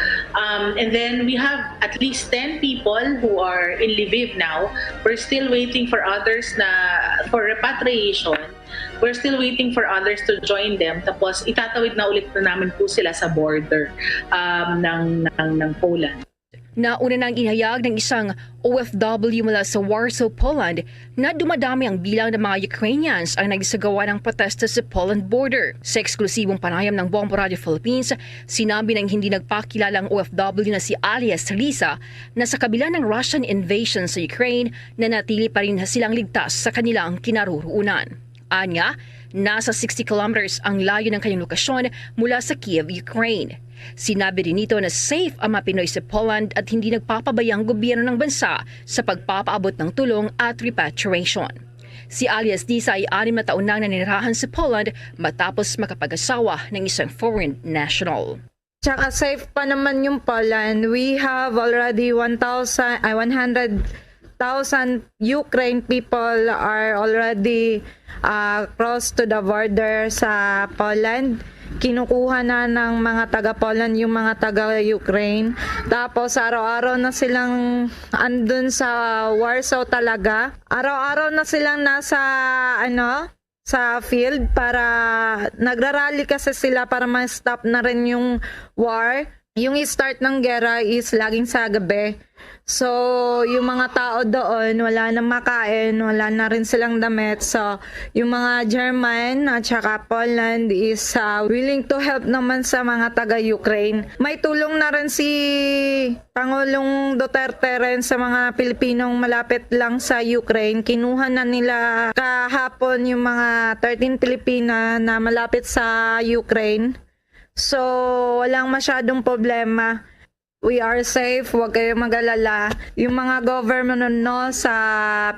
and then we have at least 10 people who are in Lviv now. We're still waiting for others for repatriation. We're still waiting for others to join them. Tapos itatawid na ulit na namin po sila sa border ng Poland. Nauna nang inihayag ng isang OFW mula sa Warsaw, Poland na dumadami ang bilang ng mga Ukrainians ang nagsagawa ng protesta sa Poland border. Sa eksklusibong panayam ng Bombo Radio Philippines, sinabi ng hindi nagpakilalang OFW na si alias Lisa na sa kabila ng Russian invasion sa Ukraine, nanatili pa rin silang ligtas sa kanilang kinaroroonan. Anya, nasa 60 kilometers ang layo ng kanyang lokasyon mula sa Kiev, Ukraine. Sinabi rin nito na safe ang mga Pinoy sa Poland at hindi nagpapabayang gobyerno ng bansa sa pagpapaabot ng tulong at repatriation. Si alias Lisa ay 6 na taon nang nanirahan sa Poland matapos makapag-asawa ng isang foreign national. Tsaka safe pa naman yung Poland. We have already 100,000 Ukraine people are already crossed to the border sa Poland. Kinukuha na ng mga taga-Poland yung mga taga-Ukraine. Tapos araw-araw na silang andun sa Warsaw talaga. Araw-araw na silang nasa sa field para nagrarally kasi sila para ma-stop na rin yung war. Yung start ng gera is laging sa gabi. So, yung mga tao doon, wala na makain, wala na rin silang damit. So, yung mga German at saka Poland is willing to help naman sa mga taga-Ukraine. May tulong na rin si Pangulong Duterte rin sa mga Pilipinong malapit lang sa Ukraine. Kinuha na nila kahapon yung mga 13 Pilipina na malapit sa Ukraine. So, walang masyadong problema. We are safe, huwag kayong mag-alala. Yung mga government sa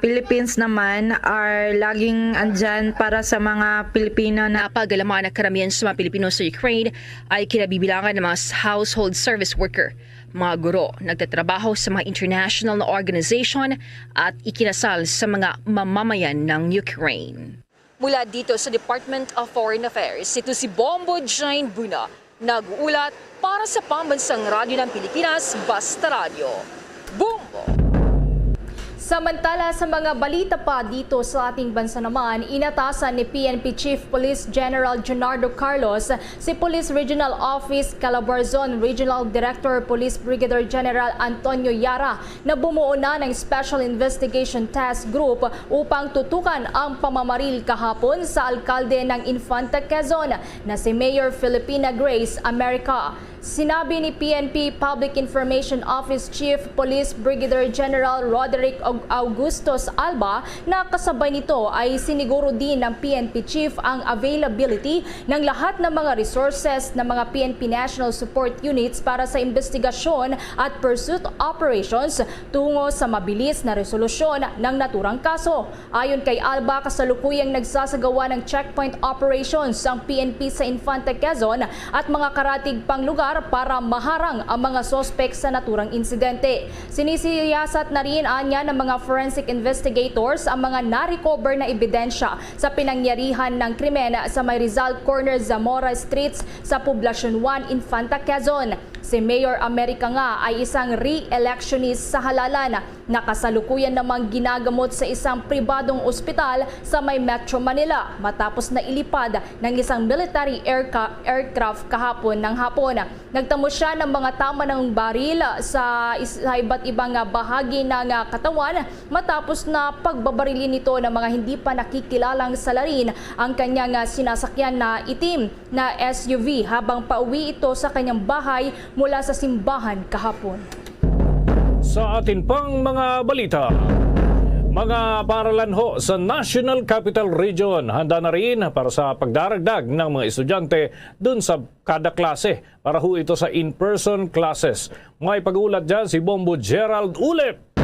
Philippines naman are laging andyan para sa mga Pilipino na pag-alaman na karamihan sa mga Pilipino sa Ukraine ay kinabibilangan ng mga household service worker, mga guro, nagtatrabaho sa mga international na organization at ikinasal sa mga mamamayan ng Ukraine. Mula dito sa Department of Foreign Affairs, ito si Bombo Jane Buna, nag-uulat para sa Pambansang Radyo ng Pilipinas, Basta Radio. Bombo! Samantala sa mga balita pa dito sa ating bansa naman, inatasan ni PNP Chief Police General Junardo Carlos si Police Regional Office Calabarzon Regional Director Police Brigadier General Antonio Yara na bumuo na ng Special Investigation Task Group upang tutukan ang pamamaril kahapon sa alkalde ng Infanta Quezon na si Mayor Filipina Grace America. Sinabi ni PNP Public Information Office Chief Police Brigadier General Roderick Augustos Alba na kasabay nito ay siniguro din ng PNP Chief ang availability ng lahat ng mga resources ng mga PNP National Support Units para sa investigasyon at pursuit operations tungo sa mabilis na resolusyon ng naturang kaso. Ayon kay Alba, kasalukuyang nagsasagawa ng checkpoint operations ang PNP sa Infanta Quezon at mga karatig pang lugar para maharang ang mga sospek sa naturang insidente. Sinisiyasat na rin anya ng mga forensic investigators ang mga na-recover na ebidensya sa pinangyarihan ng krimen sa May Rizal Corner Zamora Streets sa Poblacion 1, Infanta Quezon. Si Mayor America nga ay isang re-electionist sa halalan Nakasalukuyan namang ginagamot sa isang pribadong ospital sa may Metro Manila matapos na ilipad ng isang military aircraft kahapon ng hapon. Nagtamo siya ng mga tama ng baril sa iba't ibang bahagi ng katawan matapos na pagbabarilin nito ng mga hindi pa nakikilalang salarin ang kanyang sinasakyan na itim na SUV habang pauwi ito sa kanyang bahay mula sa simbahan kahapon. Sa atin pang mga balita, mga paaralan ho sa National Capital Region handa na rin para sa pagdaragdag ng mga estudyante dun sa kada klase para ho ito sa in-person classes. May pag-ulat dyan si Bombo Gerald Ulep.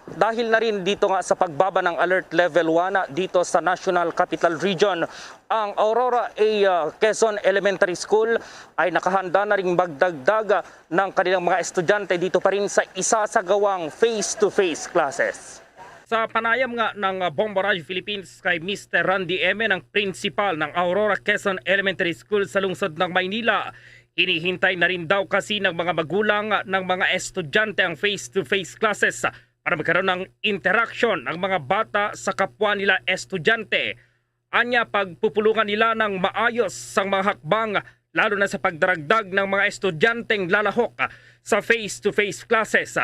Dahil na rin dito nga sa pagbaba ng Alert Level 1 dito sa National Capital Region, ang Aurora A. Quezon Elementary School ay nakahanda na rin magdagdag ng kanilang mga estudyante dito pa rin sa isasagawang face-to-face classes. Sa panayam nga ng Bombo Radio Philippines kay Mr. Randy Eme, ang principal ng Aurora Quezon Elementary School sa lungsod ng Maynila, hinihintay na rin daw kasi ng mga magulang ng mga estudyante ang face-to-face classes para magkaroon ng interaction ang mga bata sa kapwa nila estudyante. Anya, pagpupulungan nila ng maayos ang mga hakbang lalo na sa pagdaragdag ng mga estudyanteng lalahok sa face-to-face classes.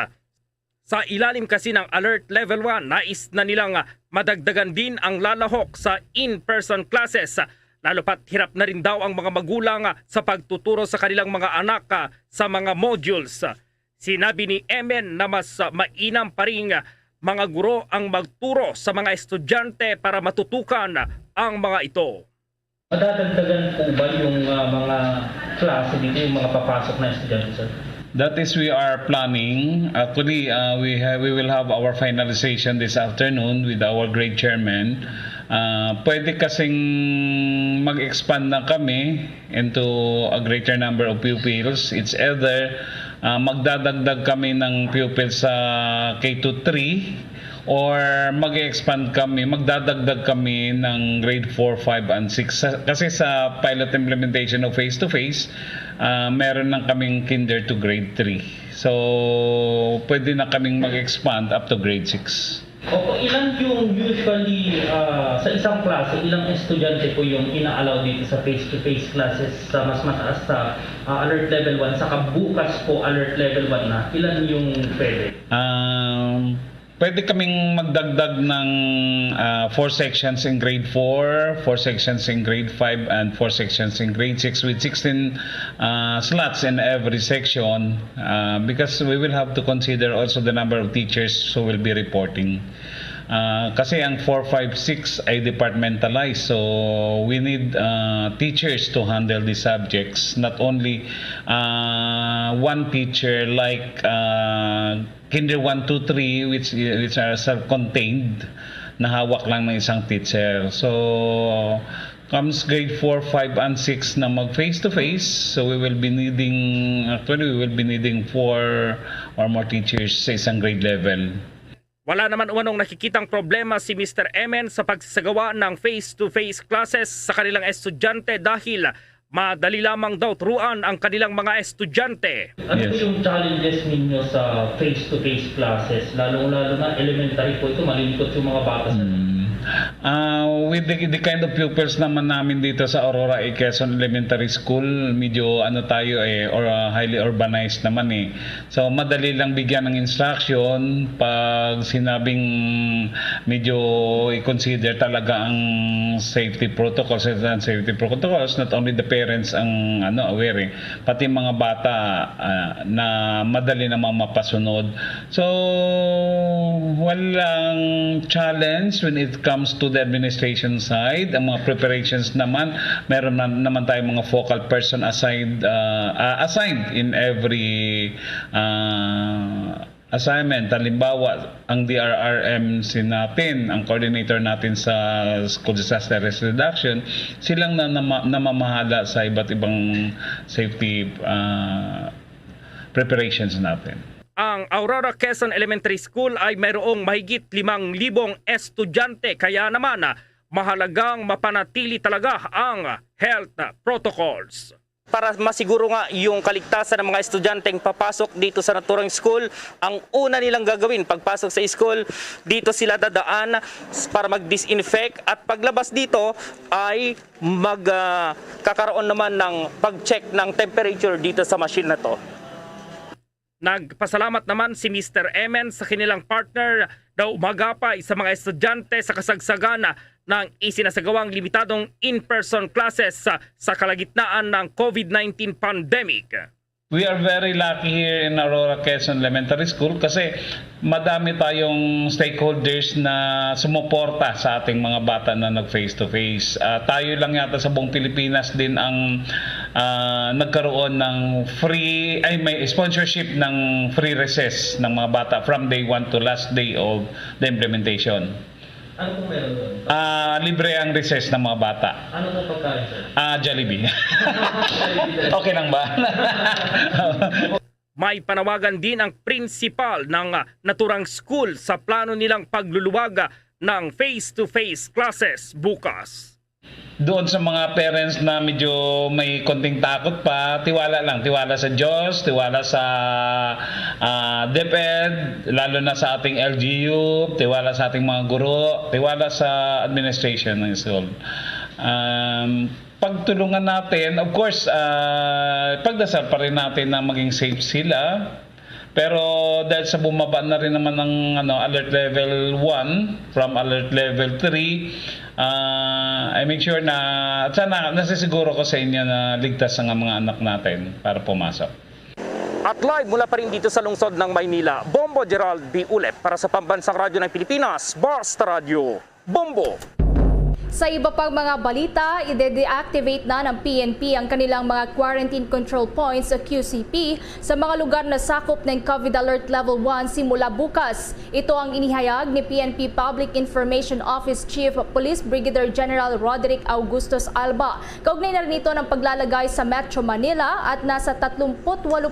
Sa ilalim kasi ng Alert Level 1, nais na nilang madagdagan din ang lalahok sa in-person classes. Lalo pat hirap na rin daw ang mga magulang sa pagtuturo sa kanilang mga anak sa mga modules. Sinabi ni Emen na mas mainam pa rin mga guro ang magturo sa mga estudyante para matutukan ang mga ito. Madadagdagan po ba yung mga klase dito, yung mga papasok na estudyante, sir? That is, we are planning. Actually, we will have our finalization this afternoon with our grade chairman. Pwede kasing mag-expand na kami into a greater number of pupils. It's either magdadagdag kami ng pupils sa K-3 or mag-expand kami, magdadagdag kami ng grade 4, 5, and 6. Kasi sa pilot implementation of face-to-face, meron lang kaming kinder to grade 3. So, pwede na kaming mag-expand up to grade 6. Opo, ilan yung usually sa isang klase, ilang estudyante po yung ina-allow dito sa face-to-face classes sa mas mataas sa Alert Level 1, saka bukas po Alert Level 1 na, ilan yung pwede? Pwede kaming magdagdag ng 4 sections in grade 4, 4 sections in grade 5, and 4 sections in grade 6 with 16 slots in every section because we will have to consider also the number of teachers who will be reporting. Kasi ang 4, 5, 6 ay departmentalized, so we need teachers to handle the subjects, not only one teacher like kinder 1, 2, 3 which are self-contained na hawak lang ng isang teacher. So comes grade 4, 5, and 6 na mag face-to-face, so we will be needing 4 or more teachers sa isang grade level. Wala naman umanong nakikitang problema si Mr. Emen sa pagsasagawa ng face-to-face classes sa kanilang estudyante dahil madali lamang daw turuan ang kanilang mga estudyante. Ano po yung challenges ninyo sa face-to-face classes? Lalo-lalo na elementary po ito, maliligot yung mga bata sa With the kind of pupils naman namin dito sa Aurora A. Quezon Elementary School, medyo tayo or highly urbanized naman eh. So madali lang bigyan ng instruction pag sinabing medyo i-consider talaga ang safety protocols and safety protocols, not only the parents ang aware eh, pati mga bata na madali namang mapasunod. So walang challenge when it comes to the administration side. Ang mga preparations naman, meron naman tayong mga focal person assigned in every assignment. Halimbawa, ang DRRM natin, ang coordinator natin sa School Disaster Risk Reduction, silang namamahala sa iba't ibang safety preparations natin. Ang Aurora Quezon Elementary School ay mayroong mahigit 5,000 estudyante, kaya naman mahalagang mapanatili talaga ang health protocols. para masiguro nga yung kaligtasan ng mga estudyanteng papasok dito sa naturang school, ang una nilang gagawin pagpasok sa school, dito sila dadaan para mag-disinfect at paglabas dito ay magkakaroon naman ng pag-check ng temperature dito sa machine na to. Nagpasalamat naman si Mr. Emen sa kanilang partner na umagapay sa mga estudyante sa kasagsagan ng isinasagawang limitadong in-person classes sa kalagitnaan ng COVID-19 pandemic. We are very lucky here in Aurora Quezon Elementary School kasi madami tayong stakeholders na sumuporta sa ating mga bata na nag-face-to-face. Tayo lang yata sa buong Pilipinas din ang nagkaroon ng may sponsorship ng free recess ng mga bata from day 1 to last day of the implementation. Ano po meron doon? Libre ang recess ng mga bata. Ano po pagkain, sir? Jollibee. Okay lang ba? May panawagan din ang principal ng naturang school sa plano nilang pagluluwag ng face-to-face classes bukas. Doon sa mga parents na medyo may konting takot pa, tiwala lang. Tiwala sa Diyos, tiwala sa DepEd, lalo na sa ating LGU, tiwala sa ating mga guro, tiwala sa administration ng school. Pagtulungan natin, of course, pagdasal pa rin natin na maging safe sila. Pero dahil sa bumaba na rin naman ng alert level 1 from alert level 3, I make sure na sana nasisiguro ko sa inyo na ligtas ang mga anak natin para pumasok. At live mula pa rin dito sa lungsod ng Maynila, Bombo Gerald B. Ulep para sa Pambansang Radyo ng Pilipinas, Basta Radio, Bombo! Sa iba pang mga balita, ide-deactivate na ng PNP ang kanilang mga quarantine control points o QCP sa mga lugar na sakop ng COVID Alert Level 1 simula bukas. Ito ang inihayag ni PNP Public Information Office Chief Police Brigadier General Roderick Augustos Alba. Kaugnay na rin ito ng paglalagay sa Metro Manila at nasa 38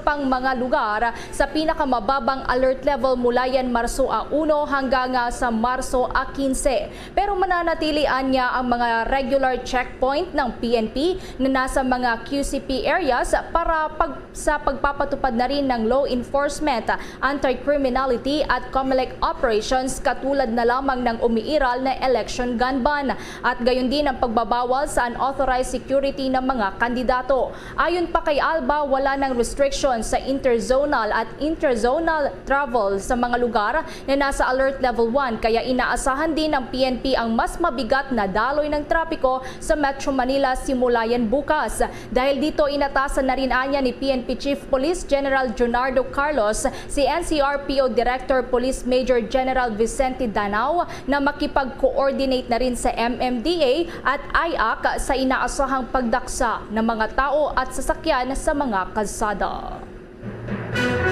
pang mga lugar sa pinakamababang alert level mula yan Marso 1 hanggang sa Marso 15. Pero mananatilian niya ang mga regular checkpoint ng PNP na nasa mga QCP areas para sa pagpapatupad na rin ng law enforcement, anti-criminality at COMELEC operations katulad na lamang ng umiiral na election gun ban at gayon din ang pagbabawal sa unauthorized security ng mga kandidato. Ayon pa kay Alba, wala ng restrictions sa interzonal at intrazonal travel sa mga lugar na nasa alert level 1 kaya inaasahan din ng PNP ang mas mabigat na daloy ng trapiko sa Metro Manila simula yan bukas. Dahil dito inatasan na rin anya ni PNP Chief Police General Junardo Carlos si NCRPO Director Police Major General Vicente Danao na makipag-coordinate na rin sa MMDA at IAC sa inaasahang pagdaksa ng mga tao at sasakyan sa mga kalsada.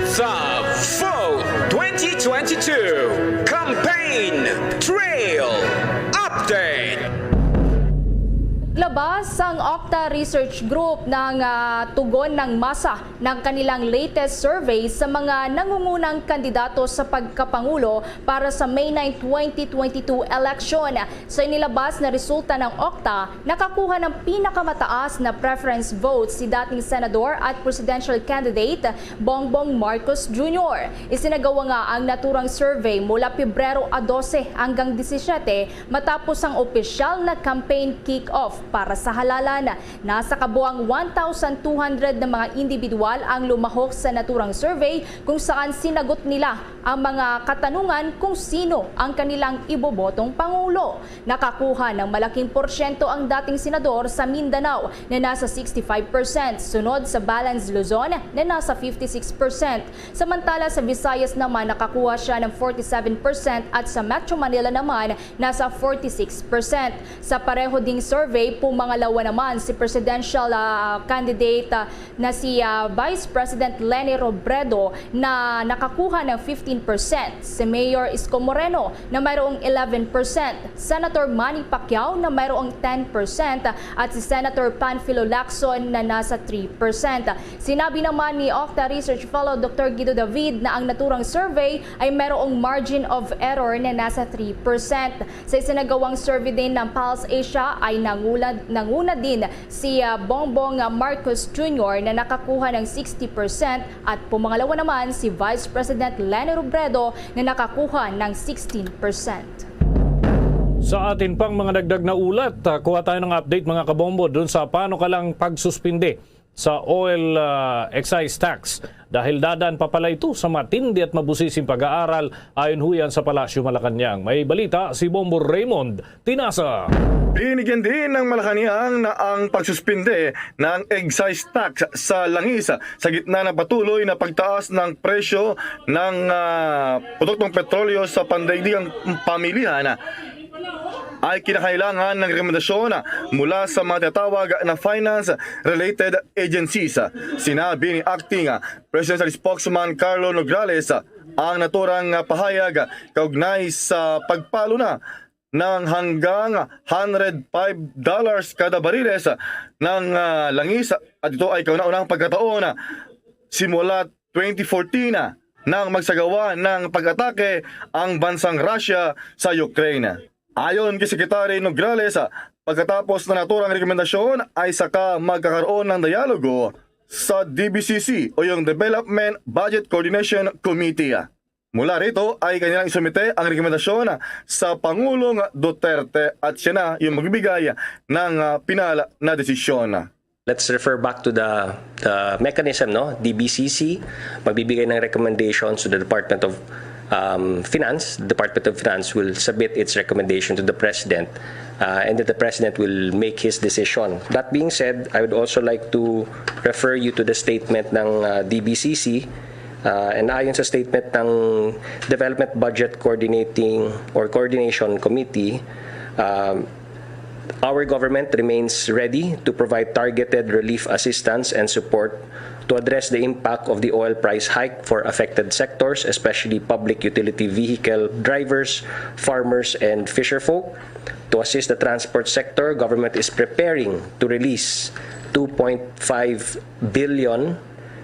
Sa Vote 2022 Campaign Trail Update. Labas ang Octa Research Group ng tugon ng masa ng kanilang latest survey sa mga nangungunang kandidato sa pagkapangulo para sa May 9, 2022 election. Sa inilabas na resulta ng Octa, nakakuha ng pinakamataas na preference vote si dating senador at presidential candidate Bongbong Marcos Jr. Isinagawa nga ang naturang survey mula Pebrero 12 hanggang 17 matapos ang opisyal na campaign kick-off para sa halalan. Nasa kabuang 1,200 na mga individual ang lumahok sa naturang survey kung saan sinagot nila ang mga katanungan kung sino ang kanilang ibobotong pangulo. Nakakuha ng malaking porsyento ang dating senador sa Mindanao na nasa 65%, sunod sa Balance Luzon na nasa 56%. Samantala sa Visayas naman nakakuha siya ng 47% at sa Metro Manila naman nasa 46%. Sa pareho ding survey, pumangalawa naman si presidential candidate na si Vice President Leni Robredo na nakakuha ng 15%, si Mayor Isko Moreno na mayroong 11%, Senator Manny Pacquiao na mayroong 10% at si Senator Panfilo Lacson na nasa 3%. Sinabi naman ni Octa Research Fellow Dr. Guido David na ang naturang survey ay mayroong margin of error na nasa 3%. Sa isinagawang survey din ng Pulse Asia ay nangulat nanguna din si Bongbong Marcos Jr. na nakakuha ng 60% at pumangalawa naman si Vice President Leni Robredo na nakakuha ng 16%. Sa atin pang mga dagdag na ulat, kuha tayo ng update mga kabombo dun sa panukalang pagsuspinde sa oil excise tax dahil dadaan pa pala ito sa matindi at mabusising pag-aaral ayon huyan sa Palasyo Malacanang. May balita si Bombo Raymond Tinasa. Binigyan din ng Malacanang na ang pagsuspinde ng excise tax sa langis sa gitna ng patuloy na pagtaas ng presyo ng produktong petrolyo sa pandaigdigang pamilihan ay kinakailangan ng rekomendasyon mula sa mga tinatawag na finance-related agencies. Sinabi ni Acting Presidential Spokesman Carlo Nograles ang naturang pahayag kaugnay sa pagpalo na ng hanggang $105 kada bariles ng langis at ito ay kauna-unahang pagkataon simula 2014 nang magsagawa ng pag-atake ang bansang Russia sa Ukraine. Ayon kay Secretary Nograles, pagkatapos na naturang rekomendasyon ay saka magkakaroon ng dialogo sa DBCC o yung Development Budget Coordination Committee. Mula rito ay kanilang isumite ang rekomendasyon sa Pangulong Duterte at siya na yung magbibigay ng pinal na desisyon. Let's refer back to the mechanism, no? DBCC, magbibigay ng recommendations to the Department of Finance. The Department of Finance will submit its recommendation to the President and that the President will make his decision. That being said, I would also like to refer you to the statement ng DBCC and ayon sa statement ng Development Budget Coordination Committee, our government remains ready to provide targeted relief assistance and support to address the impact of the oil price hike for affected sectors, especially public utility vehicle drivers, farmers, and fisherfolk. To assist the transport sector, government is preparing to release 2.5 billion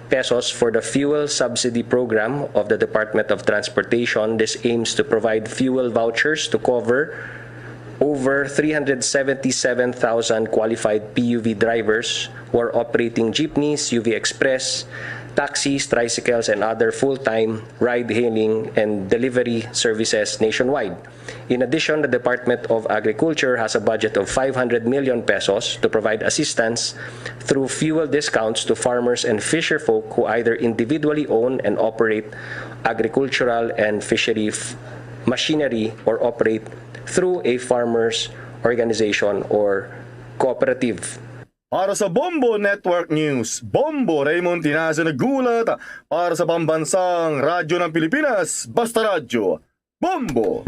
pesos for the fuel subsidy program of the Department of Transportation. This aims to provide fuel vouchers to cover over 377,000 qualified PUV drivers who are operating jeepneys, UV Express, taxis, tricycles, and other full-time ride-hailing and delivery services nationwide. In addition, the Department of Agriculture has a budget of 500 million pesos to provide assistance through fuel discounts to farmers and fisherfolk who either individually own and operate agricultural and fishery machinery or operate through a farmers organization or cooperative. Para sa Bombo Network News, Bombo Raymond Tinasa nagulat para sa pambansang radyo ng Pilipinas, Basta Radyo, Bombo!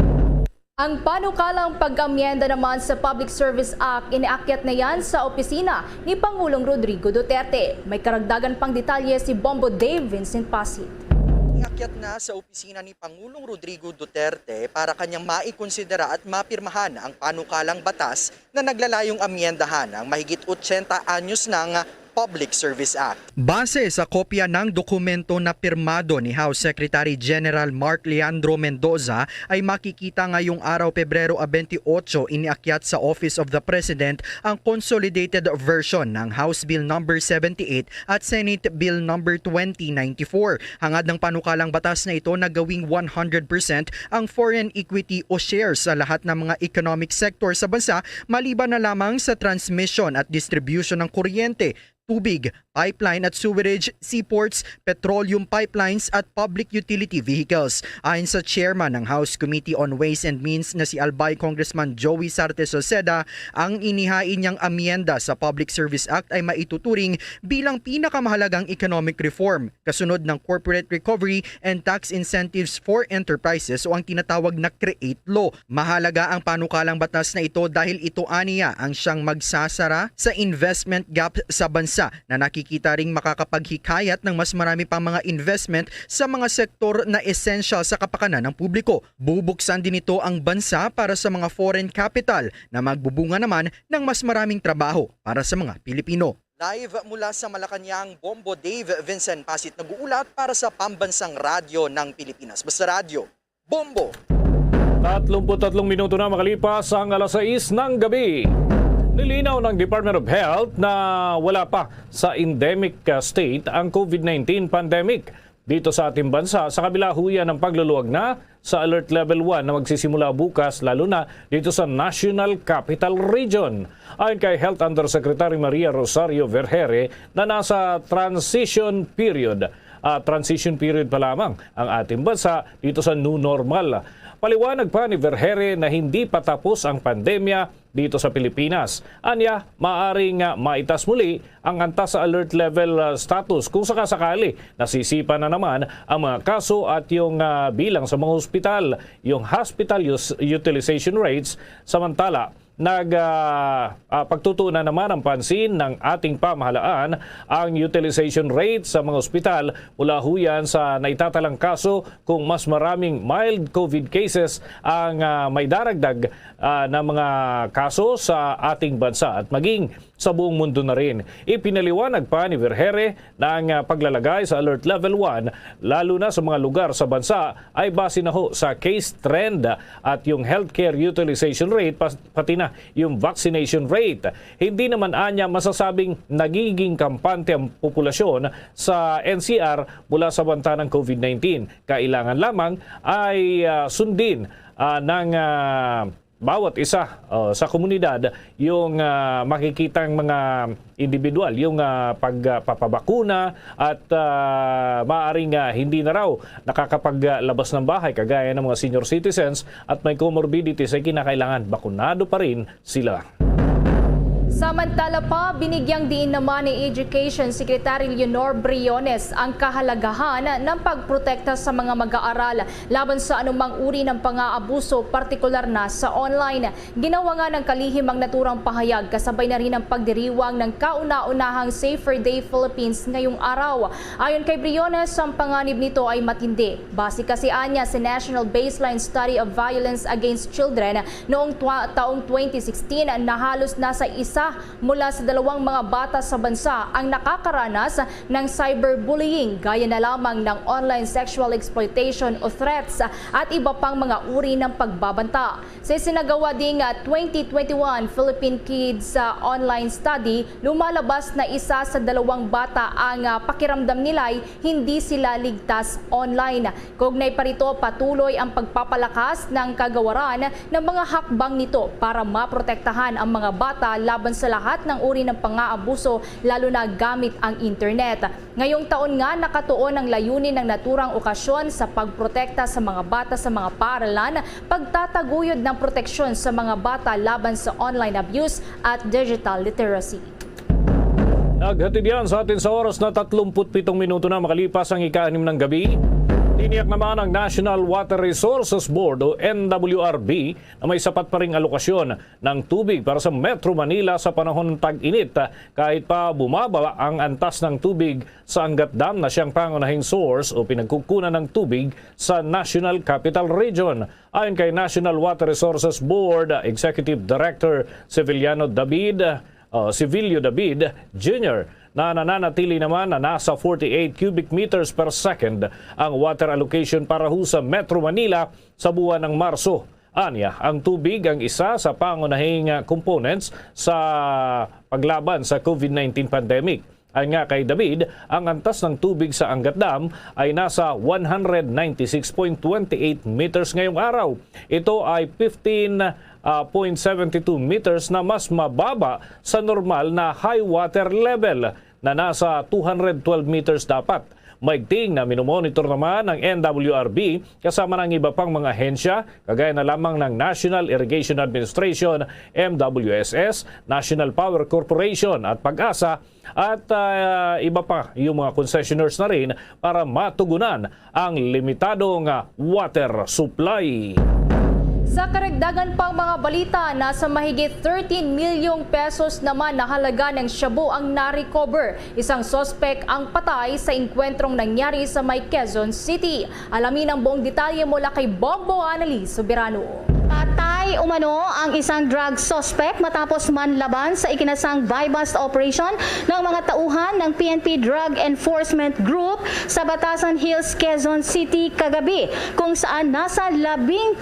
Ang panukalang pag-amyenda naman sa Public Service Act, inaakyat na yan sa opisina ni Pangulong Rodrigo Duterte. May karagdagan pang detalye si Bombo Dave Vincent Pasit. Inakyat na sa opisina ni Pangulong Rodrigo Duterte para kanyang maikonsidera at mapirmahan ang panukalang batas na naglalayong amyendahan ang mahigit 80 anyos ng Public Service Act. Base sa kopya ng dokumento na pirmado ni House Secretary General Mark Leandro Mendoza ay makikita ngayong araw Pebrero 28 iniakyat sa Office of the President ang consolidated version ng House Bill No. 78 at Senate Bill No. 2094. Hangad ng panukalang batas na ito na gawing 100% ang foreign equity o shares sa lahat ng mga economic sector sa bansa maliban na lamang sa transmission at distribution ng kuryente, tubig, pipeline at sewerage, seaports, petroleum pipelines at public utility vehicles. Ayon sa chairman ng House Committee on Ways and Means na si Albay Congressman Joey Sarte Soceda, ang inihain niyang amyenda sa Public Service Act ay maituturing bilang pinakamahalagang economic reform, kasunod ng Corporate Recovery and Tax Incentives for Enterprises o ang tinatawag na CREATE Law. Mahalaga ang panukalang batas na ito dahil ito aniya ang siyang magsasara sa investment gap sa bansa na nakikita ring makakapaghikayat ng mas marami pang mga investment sa mga sektor na essential sa kapakanan ng publiko. Bubuksan din ito ang bansa para sa mga foreign capital na magbubunga naman ng mas maraming trabaho para sa mga Pilipino. Live mula sa Malacanang, Bombo Dave Vincent Pasit nag-uulat para sa Pambansang Radyo ng Pilipinas. Basta Radyo, Bombo! 33 minuto na makalipas ang 6:00 ng gabi. Nilinaw ng Department of Health na wala pa sa endemic state ang COVID-19 pandemic dito sa ating bansa sa kabila huya ng pagluluwag na sa Alert Level 1 na magsisimula bukas lalo na dito sa National Capital Region. Ayon kay Health Undersecretary Maria Rosario Vergere na nasa transition period pa lamang ang ating bansa dito sa new normal. Paliwanag pa ni Vergere na hindi pa tapos ang pandemya dito sa Pilipinas. Anya, maaring maitas muli ang antas sa alert level status kung sakasakali nasisipa na naman ang mga kaso at yung bilang sa mga hospital, yung hospital utilization rates. Samantala, pagtutuunan naman ang pansin ng ating pamahalaan ang utilization rate sa mga ospital mula huyan sa naitatalang kaso kung mas maraming mild COVID cases ang may daragdag na mga kaso sa ating bansa at maging sa buong mundo na rin. Ipinaliwanag pa ni Vergere na ang paglalagay sa Alert Level 1 lalo na sa mga lugar sa bansa ay base na ho sa case trend at yung healthcare utilization rate pati na yung vaccination rate. Hindi naman anya masasabing nagiging kampante ang populasyon sa NCR mula sa banta ng COVID-19. Kailangan lamang ay sundin ng bawat isa sa komunidad yung makikitang mga individual, yung pagpapabakuna at maaaring hindi na raw nakakapaglabas ng bahay kagaya ng mga senior citizens at may comorbidities ay kinakailangan bakunado pa rin sila. Samantala pa, binigyang diin naman ni Education Secretary Leonor Briones ang kahalagahan ng pagprotekta sa mga mag-aaral laban sa anumang uri ng pang-aabuso, partikular na sa online. Ginawa nga ng kalihim ang naturang pahayag kasabay na rin ang pagdiriwang ng kauna-unahang Safer Day Philippines ngayong araw. Ayon kay Briones, ang panganib nito ay matindi. Base kasi anya sa National Baseline Study of Violence Against Children noong taong 2016 na halos nasa isa mula sa 2 mga bata sa bansa ang nakakaranas ng cyberbullying gaya na lamang ng online sexual exploitation o threats at iba pang mga uri ng pagbabanta. Sa sinagawa ding 2021 Philippine Kids online study, lumalabas na isa sa 2 bata ang pakiramdam nila'y hindi sila ligtas online. Kaugnay pa rito, patuloy ang pagpapalakas ng kagawaran ng mga hakbang nito para maprotektahan ang mga bata laban sa lahat ng uri ng pang-aabuso lalo na gamit ang internet. Ngayong taon nga nakatuon ang layunin ng naturang okasyon sa pagprotekta sa mga bata sa mga paaralan, pagtataguyod ng proteksyon sa mga bata laban sa online abuse at digital literacy. Naghatid yan sa atin sa oras na 37 minuto na makalipas ang ika-6 ng gabi. Tiniyak naman ng National Water Resources Board o NWRB na may sapat pa ring alokasyon ng tubig para sa Metro Manila sa panahon ng tag-init kahit pa bumaba ang antas ng tubig sa Angat Dam na siyang pangunahing source o pinagkukunan ng tubig sa National Capital Region. Ayon kay National Water Resources Board Executive Director Civilio David Jr., na nananatili naman na nasa 48 cubic meters per second ang water allocation para ho sa Metro Manila sa buwan ng Marso. Anya, ang tubig ang isa sa pangunahing components sa paglaban sa COVID-19 pandemic. Ayon nga kay David, ang antas ng tubig sa Angat Dam ay nasa 196.28 meters ngayong araw. Ito ay 15.72 meters na mas mababa sa normal na high water level na nasa 212 meters dapat. Maigting na minomonitor naman ng NWRB kasama ng iba pang mga ahensya kagaya na lamang ng National Irrigation Administration, MWSS, National Power Corporation at Pag-asa at iba pa yung mga concessionaires na rin para matugunan ang limitadong water supply. Sa karagdagan pang mga balita, nasa mahigit 13 milyong pesos naman na halaga ng shabu ang na-recover. Isang sospek ang patay sa inkwentrong nangyari sa may Quezon City. Alamin ang buong detalye mula kay Bombo Annalise Soberano. Patay umano ang isang drug suspect matapos manlaban sa ikinasang buy-bust operation ng mga tauhan ng PNP Drug Enforcement Group sa Batasan Hills, Quezon City kagabi, kung saan nasa 13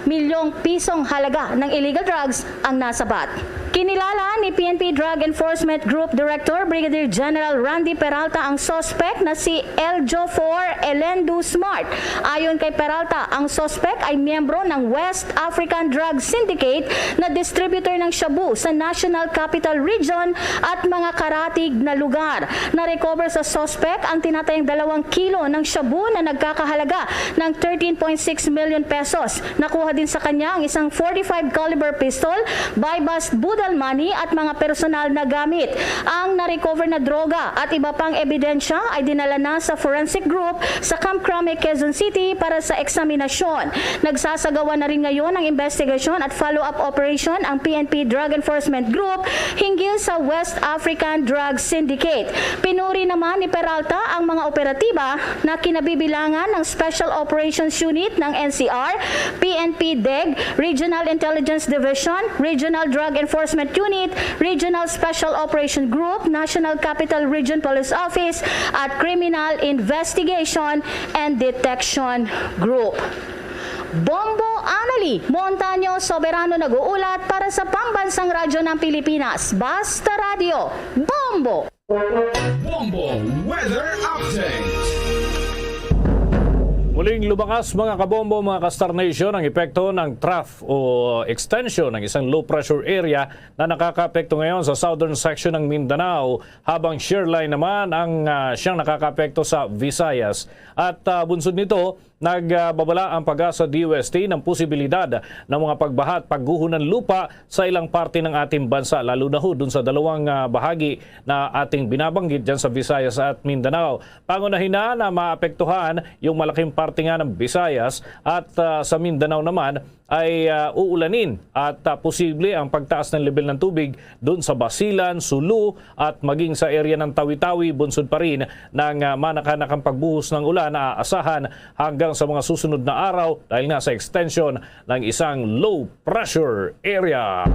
milyong pisong halaga ng illegal drugs ang nasabat. Kinilala ni PNP Drug Enforcement Group Director Brigadier General Randy Peralta ang suspect na si Eljofor Elendu Smart. Ayon kay Peralta, ang suspect ay miyembro ng West African Drug Syndicate na distributor ng shabu sa National Capital Region at mga karatig na lugar. Na-recover sa suspect ang tinatayang 2 kilo ng shabu na nagkakahalaga ng 13.6 million pesos. Nakuha din sa kanya ang isang 45 caliber pistol, buy-bust budal money at mga personal na gamit. Ang na-recover na droga at iba pang ebidensya ay dinala na sa forensic group sa Camp Crame, Quezon City para sa eksaminasyon. Nagsasagawa na rin ngayon ang investigasyon at follow-up operation ang PNP Drug Enforcement Group hinggil sa West African Drug Syndicate. Pinuri naman ni Peralta ang mga operatiba na kinabibilangan ng Special Operations Unit ng NCR, PNP DEG, Regional Intelligence Division, Regional Drug Enforcement Unit, Regional Special Operation Group, National Capital Region Police Office at Criminal Investigation and Detection Group. Bombo Anali, Montaño Soberano nag-uulat para sa Pambansang Radyo ng Pilipinas. Basta Radio, Bombo! Bombo Weather Update. Muling lumakas mga kabombo, mga ka-Star Nation, ang epekto ng trough o extension ng isang low pressure area na nakakapekto ngayon sa southern section ng Mindanao, habang shear line naman ang siyang nakakapekto sa Visayas. At bunsod nito, nagbabala ang Pag-asa DOST ng posibilidad ng mga pagbaha at pagguho ng lupa sa ilang parte ng ating bansa, lalo na dun sa dalawang bahagi na ating binabanggit dyan sa Visayas at Mindanao. Pangunahin na maapektuhan yung malaking parte nga ng Visayas at sa Mindanao naman ay uulanin at posible ang pagtaas ng level ng tubig doon sa Basilan, Sulu at maging sa area ng Tawi-Tawi. Bunsod pa rin ng manakanakang pagbuhos ng ulan na aasahan hanggang sa mga susunod na araw dahil nga sa extension ng isang low pressure area.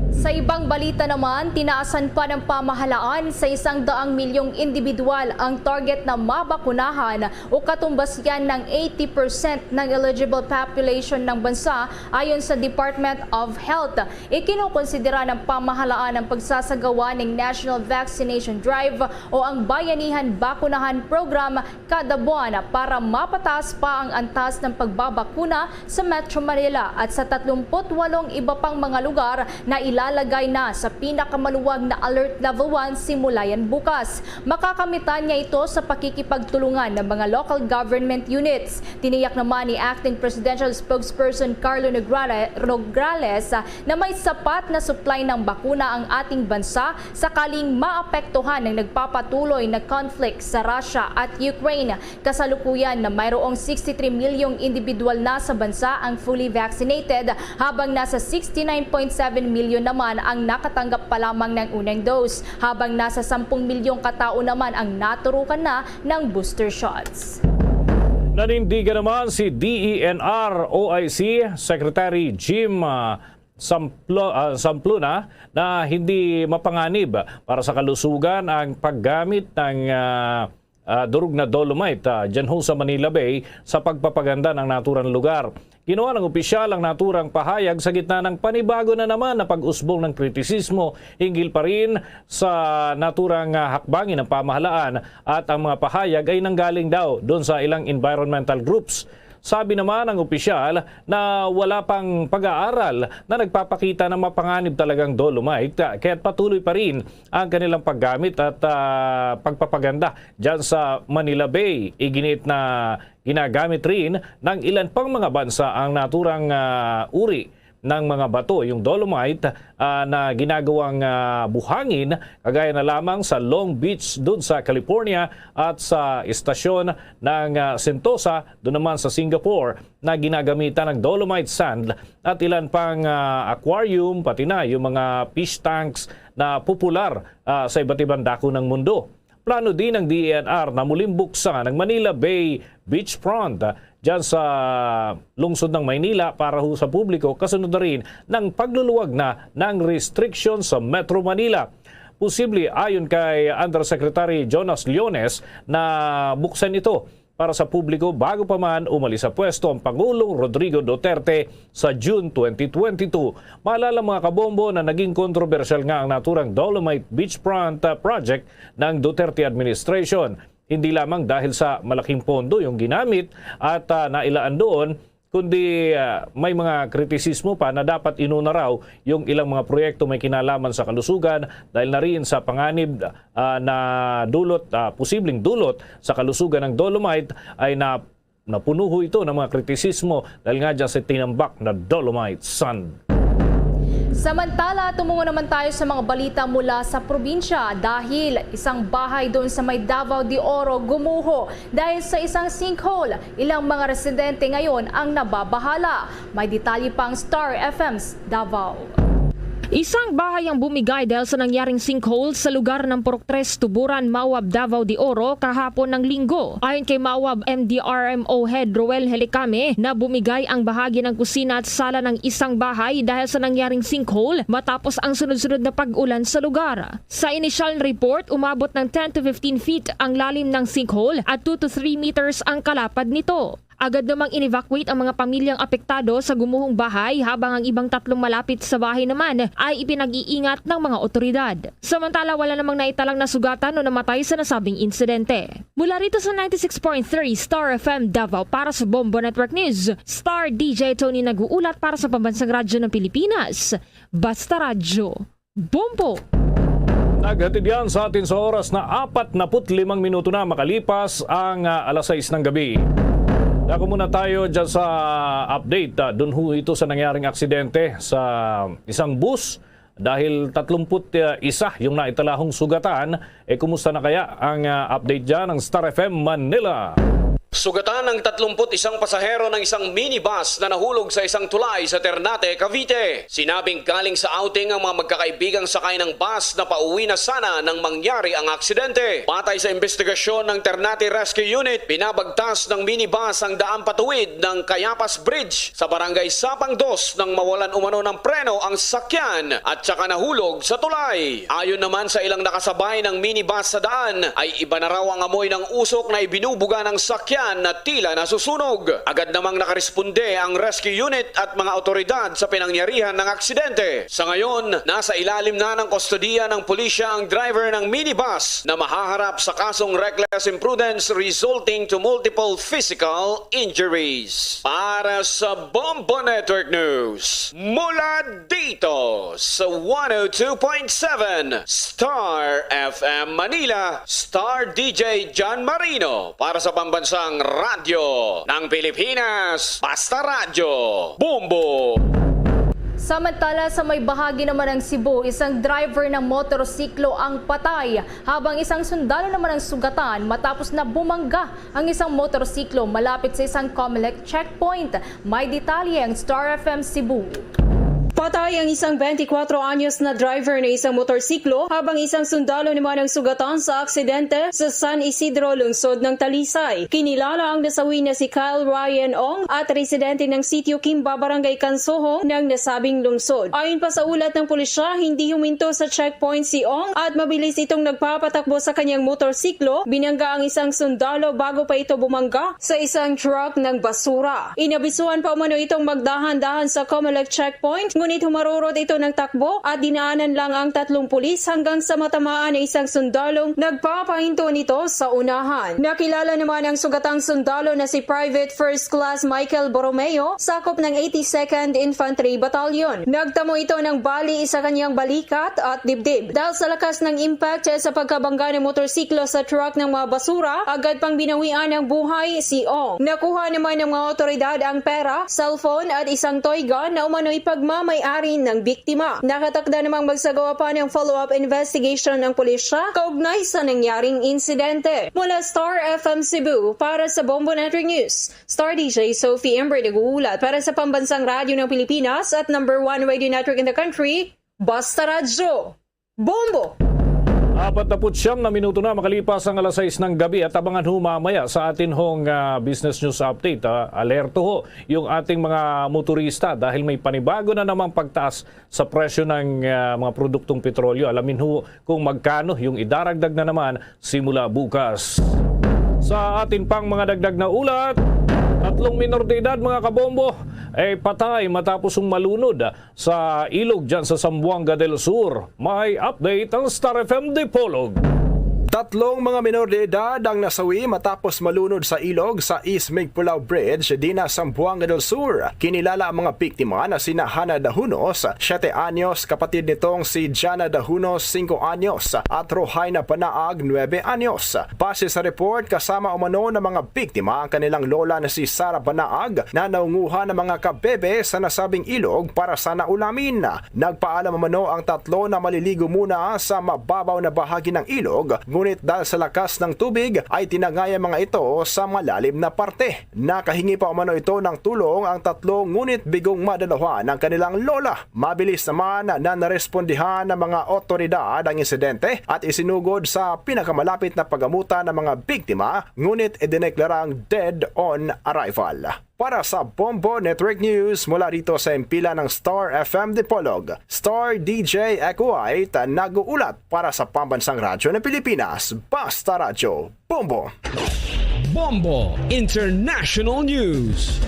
Sa ibang balita naman, tinaasan pa ng pamahalaan sa 100 milyong individual ang target na mabakunahan o katumbas yan ng 80% ng eligible population ng bansa ayon sa Department of Health. Ikinukonsidera ng pamahalaan ang pagsasagawa ng National Vaccination Drive o ang Bayanihan Bakunahan Program kada buwan para mapataas pa ang antas ng pagbabakuna sa Metro Manila at sa 38 iba pang mga lugar na ilalagay na sa pinakamaluwag na Alert Level 1 simula yan bukas. Makakamitan niya ito sa pakikipagtulungan ng mga local government units. Tiniyak naman ni Acting Presidential Spokesperson Carlo Nograles na may sapat na supply ng bakuna ang ating bansa sakaling maapektuhan ng nagpapatuloy na conflict sa Russia at Ukraine. Kasalukuyan na mayroong 63 milyong individual na sa bansa ang fully vaccinated habang nasa 69.7 milyon naman ang nakatanggap pa lamang ng unang dose, habang nasa 10 milyong katao naman ang naturukan na ng booster shots. Nanindigan naman si DENR OIC Secretary Jim Sampluna na hindi mapanganib para sa kalusugan ang paggamit ng durog na dolomite dyan ho sa Manila Bay sa pagpapaganda ng naturang lugar. Ginawa ng opisyal ang naturang pahayag sa gitna ng panibago na naman na pag-usbong ng kritisismo hinggil pa rin sa naturang hakbangin ng pamahalaan, at ang mga pahayag ay nanggaling daw doon sa ilang environmental groups. Sabi naman ng opisyal na wala pang pag-aaral na nagpapakita na mapanganib talagang dolomite, kaya patuloy pa rin ang kanilang paggamit at pagpapaganda dyan sa Manila Bay. Iginit na ginagamit rin ng ilan pang mga bansa ang naturang uri ng mga bato, yung dolomite na ginagawang buhangin, kagaya na lamang sa Long Beach doon sa California at sa istasyon ng Sentosa doon naman sa Singapore na ginagamitan ng dolomite sand, at ilan pang aquarium, pati na yung mga fish tanks na popular sa iba't ibang dako ng mundo. Plano din ng DENR na muling buksan ng Manila Bay Beachfront dyan sa lungsod ng Maynila para sa publiko, kasunod na rin ng pagluluwag na ng restriction sa Metro Manila. Posible, ayon kay Undersecretary Jonas Leones, na buksan ito para sa publiko bago pa man umalis sa pwesto ang Pangulong Rodrigo Duterte sa June 2022. Maalala mga kabombo na naging kontrobersyal nga ang naturang Dolomite Beachfront project ng Duterte administration. Hindi lamang dahil sa malaking pondo yung ginamit at nailaan doon, kundi may mga kritisismo pa na dapat inuna raw yung ilang mga proyekto may kinalaman sa kalusugan dahil na rin sa panganib na posibleng dulot sa kalusugan ng Dolomite ay napunuho ito ng mga kritisismo dahil nga dyan sa tinambak na Dolomite Sun. Samantala, tumungo naman tayo sa mga balita mula sa probinsya dahil isang bahay doon sa may Davao de Oro gumuho dahil sa isang sinkhole. Ilang mga residente ngayon ang nababahala. May detalye pang Star FM's Davao. Isang bahay ang bumigay dahil sa nangyaring sinkhole sa lugar ng Purok 3, Tuburan, Mawab, Davao de Oro kahapon ng linggo. Ayon kay Mawab MDRMO Head Roel Helicame na bumigay ang bahagi ng kusina at sala ng isang bahay dahil sa nangyaring sinkhole matapos ang sunod-sunod na pag-ulan sa lugar. Sa initial report, umabot ng 10 to 15 feet ang lalim ng sinkhole at 2 to 3 meters ang kalapad nito. Agad namang in-evacuate ang mga pamilyang apektado sa gumuhong bahay habang ang ibang 3 malapit sa bahay naman ay ipinag-iingat ng mga otoridad. Samantala wala namang naitalang nasugatan o namatay sa nasabing insidente. Mula rito sa 96.3 Star FM Davao para sa Bombo Network News, Star DJ Tony nag-uulat para sa Pambansang Radyo ng Pilipinas. Basta Radyo. Bombo! Naghatid yan sa atin sa oras na 45 minuto na makalipas ang alas 6 ng gabi. Dako muna tayo dyan sa update. Doon ho ito sa nangyaring aksidente sa isang bus dahil 31 yung naitalahong sugatan. Kumusta na kaya ang update dyan ng Star FM Manila? Sugatan ng 31 pasahero ng isang minibus na nahulog sa isang tulay sa Ternate, Cavite. Sinabing galing sa outing ang mga magkakaibigang sakay ng bus na pauwi na sana nang mangyari ang aksidente. Batay sa investigasyon ng Ternate Rescue Unit, binabagtas ng minibus ang daang patuwid ng Cayapas Bridge sa barangay Sapang 2 nang mawalan umano ng preno ang sakyan at saka nahulog sa tulay. Ayon naman sa ilang nakasabay ng minibus sa daan, ay iba na raw ang amoy ng usok na ibinubuga ng sakyan na tila nasusunog. Agad namang nakaresponde ang rescue unit at mga otoridad sa pinangyarihan ng aksidente. Sa ngayon, nasa ilalim na ng kustodiya ng pulisya ang driver ng minibus na mahaharap sa kasong reckless imprudence resulting to multiple physical injuries. Para sa Bombo Network News, mula dito sa 102.7 Star FM Manila, Star DJ John Marino para sa Pambansang Radyo ng Pilipinas, Basta Radyo, Bombo! Samantala sa may bahagi naman ng Cebu, isang driver ng motorsiklo ang patay habang isang sundalo naman ang sugatan matapos na bumangga ang isang motorsiklo malapit sa isang Comelec checkpoint. May detalye ang Star FM Cebu. Patay ang isang 24 anyos na driver ng isang motorsiklo habang isang sundalo naman ang sugatan sa aksidente sa San Isidro, lungsod ng Talisay. Kinilala ang nasawi na si Kyle Ryan Ong at residente ng sitio Kimba, Barangay Kansoho ng nasabing lungsod. Ayon pa sa ulat ng pulisya, hindi huminto sa checkpoint si Ong at mabilis itong nagpapatakbo sa kanyang motorsiklo. Binangga ang isang sundalo bago pa ito bumangga sa isang truck ng basura. Inabisuan pa umano itong magdahan-dahan sa Comelec checkpoint, ngunit humarurot ito ng takbo at dinaanan lang ang 3 pulis hanggang sa matamaan ng isang sundalong nagpapahinto nito sa unahan. Nakilala naman ang sugatang sundalo na si Private First Class Michael Borromeo, sakop ng 82nd Infantry Battalion. Nagtamo ito ng bali sa kanyang balikat at dibdib. Dahil sa lakas ng impact sa pagkabangga ng motorsiklo sa truck ng mga basura, agad pang binawian ng buhay si Ong. Nakuha naman ng mga otoridad ang pera, cellphone at isang toy gun na umano'y pagmamay-ari ng biktima. Nakatakda namang magsagawa pa ng follow-up investigation ng pulisya kaugnay sa nangyaring insidente. Mula Star FM Cebu para sa Bombo Network News, Star DJ Sophie Ember nag-uulat para sa Pambansang Radyo ng Pilipinas at #1 radio network in the country, Basta Radyo. Bombo! 49 na minuto na makalipas ang alas 6 ng gabi at abangan ho mamaya sa atin hong business news update. Alerto ho yung ating mga motorista dahil may panibago na namang pagtaas sa presyo ng mga produktong petrolyo. Alamin ho kung magkano yung idaragdag na naman simula bukas. Sa atin pang mga dagdag na ulat, 3 minor de edad mga kabombo ay patay matapos malunod sa ilog dyan sa Zamboanga del Sur. May update ang Star FM Dipolog. 3 mga minor de edad ang nasawi matapos malunod sa ilog sa East Migpulao Bridge, Dina, Zamboanga del Sur. Kinilala ang mga biktima na sina Hana Dahunos, 7 anyos, kapatid nitong si Jana Dahunos, 5 anyos, at Rohaina Panaag, 9 anyos. Base sa report, kasama umano ng mga biktima ang kanilang lola na si Sara Panaag na naunguha ng mga kabebe sa nasabing ilog para sa naulamin. Nagpaalam umano ang 3 na maliligo muna sa mababaw na bahagi ng ilog, ngunit dahil sa lakas ng tubig ay tinagaya mga ito sa malalim na parte. Nakahingi pa umano ito ng tulong ang 3 ngunit bigong madalawa ng kanilang lola. Mabilis naman na narespondihan ng mga otoridad ang insidente at isinugod sa pinakamalapit na pagamutan ng mga biktima, ngunit idineklarang dead on arrival. Para sa Bombo Network News mula rito sa impila ng Star FM Dipolog, Star DJ Echo White nag-uulat para sa Pambansang Radyo ng Pilipinas, Basta Radyo, Bombo! Bombo International News.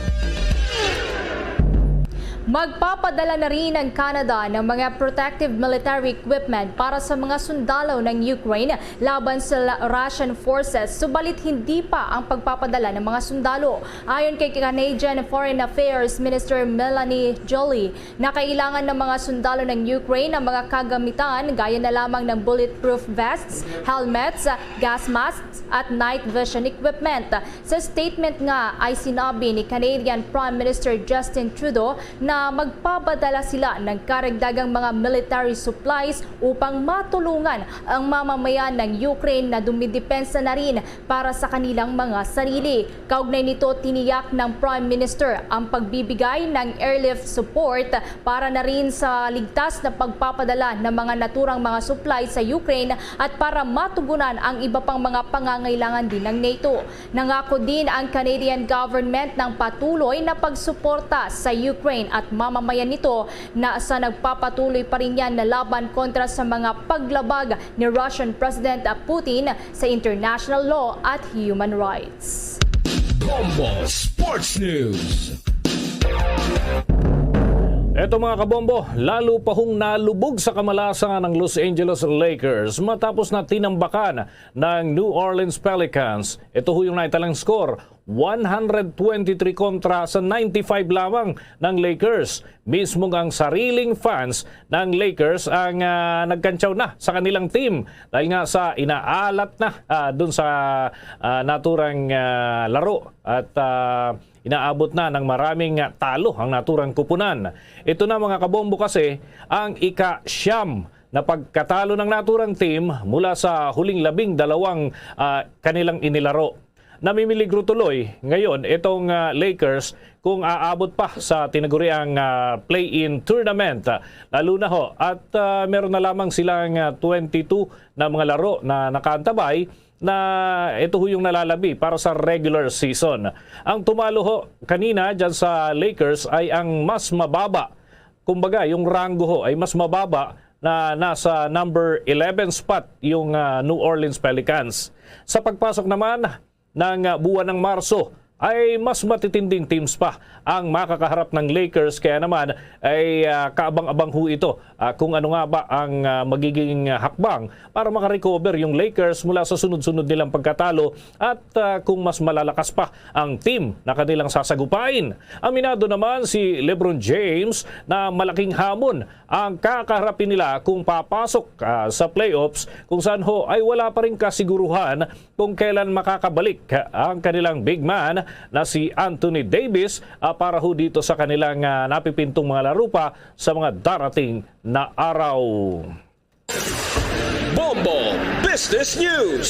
Magpapadala na rin ang Canada ng mga protective military equipment para sa mga sundalo ng Ukraine laban sa Russian forces, subalit hindi pa ang pagpapadala ng mga sundalo. Ayon kay Canadian Foreign Affairs Minister Melanie Joly, na kailangan ng mga sundalo ng Ukraine ang mga kagamitan gaya na lamang ng bulletproof vests, helmets, gas masks at night vision equipment. Sa statement nga ay sinabi ni Canadian Prime Minister Justin Trudeau na magpapadala sila ng karagdagang mga military supplies upang matulungan ang mamamayan ng Ukraine na dumidepensa na rin para sa kanilang mga sarili. Kaugnay nito, tiniyak ng Prime Minister ang pagbibigay ng airlift support para na rin sa ligtas na pagpapadala ng mga naturang mga supplies sa Ukraine at para matugunan ang iba pang mga pangangailangan din ng NATO. Nangako din ang Canadian government ng patuloy na pagsuporta sa Ukraine at mamamayan nito na sa nagpapatuloy pa rin yan na laban kontra sa mga paglabag ni Russian President Putin sa international law at human rights. Bombo Sports News. Eto mga kabombo, lalo pa hong nalubog sa kamalasan ng Los Angeles Lakers matapos na tinambakan ng New Orleans Pelicans. Ito ho yung naitalang score, 123 kontra sa 95 lamang ng Lakers. Mismo ang sariling fans ng Lakers ang nagkantsaw na sa kanilang team dahil nga sa inaalat na dun sa naturang laro at inaabot na ng maraming talo ang naturang kupunan. Ito na mga kabombo kasi ang ika-siyam na pagkatalo ng naturang team mula sa huling 12 kanilang inilaro. Namimiligro tuloy ngayon itong Lakers kung aabot pa sa tinaguriang play-in tournament. Lalo na ho at meron na lamang silang 22 na mga laro na nakaantabay na ito ho yung nalalabi para sa regular season. Ang tumalo ho kanina dyan sa Lakers ay ang mas mababa. Kumbaga, yung ranggo ho ay mas mababa na nasa number 11 spot yung New Orleans Pelicans. Sa pagpasok naman ng buwan ng Marso, ay mas matitinding teams pa ang makakaharap ng Lakers, kaya naman ay kaabang-abang ho ito kung ano nga ba ang magiging hakbang para makarecover yung Lakers mula sa sunod-sunod nilang pagkatalo at kung mas malalakas pa ang team na kanilang sasagupain. Aminado naman si LeBron James na malaking hamon ang kakaharapin nila kung papasok sa playoffs, kung saan ho ay wala pa rin kasiguruhan kung kailan makakabalik ang kanilang big man na si Anthony Davis para ho dito sa kanilang napipintong mga laro pa sa mga darating na araw. Bombo Business News.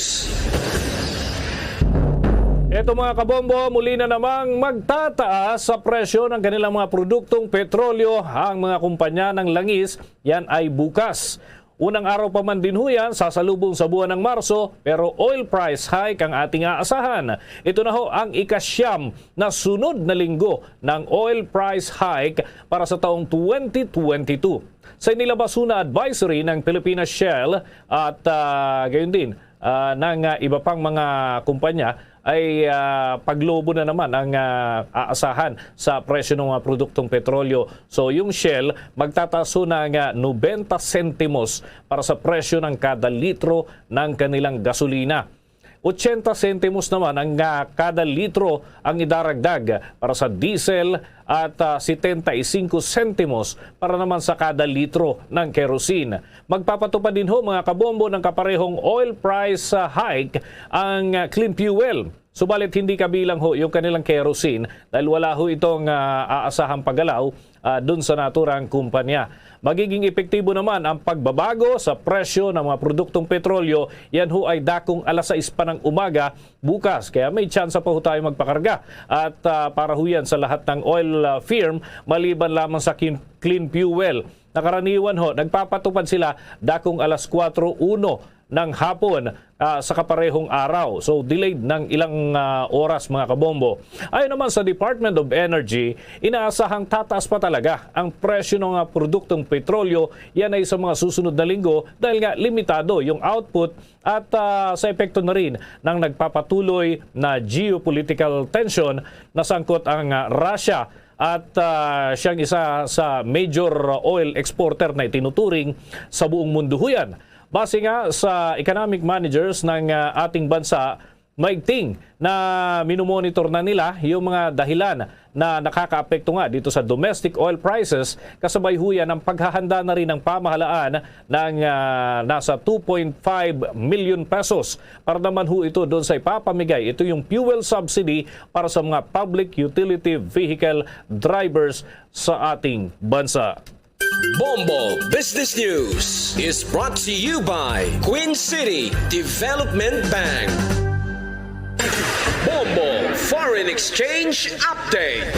Ito mga kabombo, muli na namang magtataas sa presyo ng kanilang mga produktong petrolyo ang mga kumpanya ng langis. Yan ay bukas. Unang araw pa man din ho yan, sasalubong sa buwan ng Marso, pero oil price hike ang ating aasahan. Ito na ho ang ika-siyam na sunod na linggo ng oil price hike para sa taong 2022. Sa inilabas na advisory ng Pilipinas Shell at gayon din ng iba pang mga kumpanya ay paglobo na naman ang aasahan sa presyo ng mga produktong petrolyo. So yung Shell magtataso ng 90 sentimos para sa presyo ng kada litro ng kanilang gasolina. 80 sentimos naman ang kada litro ang idaragdag para sa diesel at 75 sentimos para naman sa kada litro ng kerosene. Magpapatupad din ho mga kabombo ng kaparehong oil price hike ang clean fuel. Subalit hindi kabilang ho yung kanilang kerosene dahil wala ho itong aasahang paggalaw dun sa naturang kumpanya. Magiging epektibo naman ang pagbabago sa presyo ng mga produktong petrolyo. Yan ho ay dakong alas 6 pa ng umaga bukas. Kaya may tsansa pa ho tayo magpakarga. At para ho yan sa lahat ng oil firm maliban lamang sa clean fuel. Nakaraniwan ho, nagpapatupad sila dakong alas 4:01 ng hapon sa kaparehong araw. So delayed ng ilang oras mga kabombo. Ayon naman sa Department of Energy, inaasahang tataas pa talaga ang presyo ng produktong petrolyo. Yan ay sa mga susunod na linggo dahil nga limitado yung output at sa epekto na rin ng nagpapatuloy na geopolitical tension na sangkot ang Russia at siyang isa sa major oil exporter na itinuturing sa buong mundo huyan. Base nga sa economic managers ng ating bansa, maigting na minumonitor na nila yung mga dahilan na nakakaapekto nga dito sa domestic oil prices, kasabay huyan ang paghahanda na rin ng pamahalaan ng nasa 2.5 million pesos para naman ho ito doon sa ipapamigay. Ito yung fuel subsidy para sa mga public utility vehicle drivers sa ating bansa. Bombo Business News is brought to you by Queen City Development Bank. Bombo Foreign Exchange Update.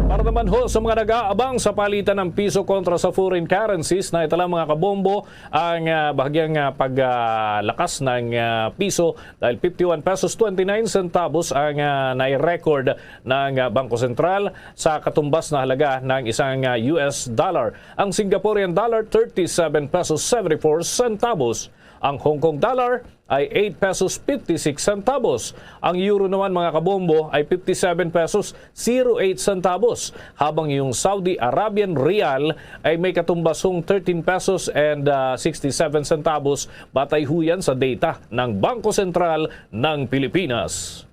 Para naman ho sa mga nag-aabang sa palitan ng piso kontra sa foreign currencies na itala mga kabombo ang bahagyang paglakas ng piso dahil 51 pesos 29 centavos ang nai-record ng Bangko Sentral sa katumbas na halaga ng isang US dollar. Ang Singaporean dollar 37 pesos 74 centavos. Ang Hong Kong dollar ay 8 pesos 56 centavos. Ang euro naman mga kabombo ay 57 pesos 08 centavos. Habang yung Saudi Arabian Rial ay may katumbasong 13 pesos and 67 centavos. Batay huyan sa data ng Bangko Sentral ng Pilipinas.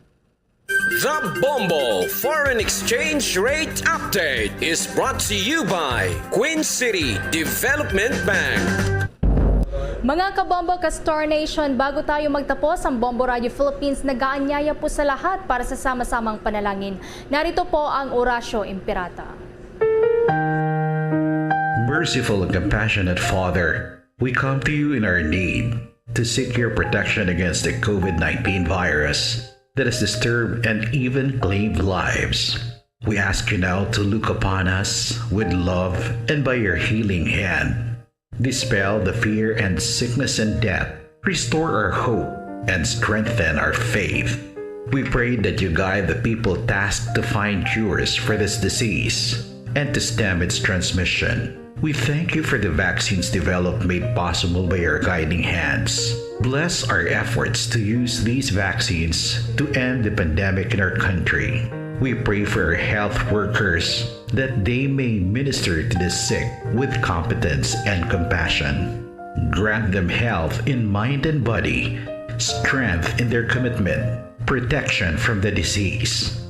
The Bombo Foreign Exchange Rate Update is brought to you by Queen City Development Bank. Mga kabombo ka-Star Nation, bago tayo magtapos ang Bombo Radio Philippines, nag-aanyaya po sa lahat para sa sama-samang panalangin. Narito po ang Orasyo Imperata. Merciful and compassionate Father, we come to you in our need to seek your protection against the COVID-19 virus that has disturbed and even claimed lives. We ask you now to look upon us with love and by your healing hand. Dispel the fear and sickness and death. Restore our hope and strengthen our faith. We pray that you guide the people tasked to find cures for this disease and to stem its transmission. We thank you for the vaccines developed made possible by your guiding hands. Bless our efforts to use these vaccines to end the pandemic in our country. We pray for our health workers that they may minister to the sick with competence and compassion. Grant them health in mind and body, strength in their commitment, protection from the disease.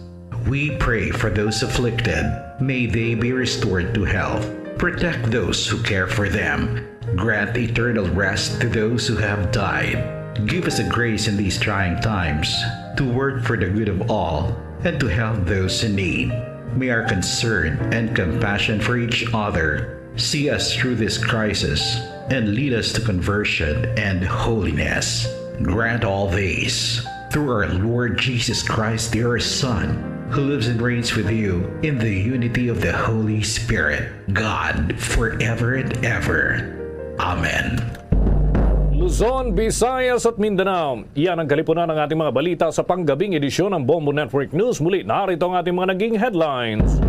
We pray for those afflicted. May they be restored to health. Protect those who care for them. Grant eternal rest to those who have died. Give us a grace in these trying times to work for the good of all and to help those in need. May our concern and compassion for each other see us through this crisis and lead us to conversion and holiness. Grant all these through our Lord Jesus Christ, your Son, who lives and reigns with you in the unity of the Holy Spirit, God, forever and ever. Amen. Luzon, Visayas at Mindanao. Iyan ang kalipunan ng ating mga balita sa panggabing edisyon ng Bombo Network News. Muli, narito ang ating mga naging headlines.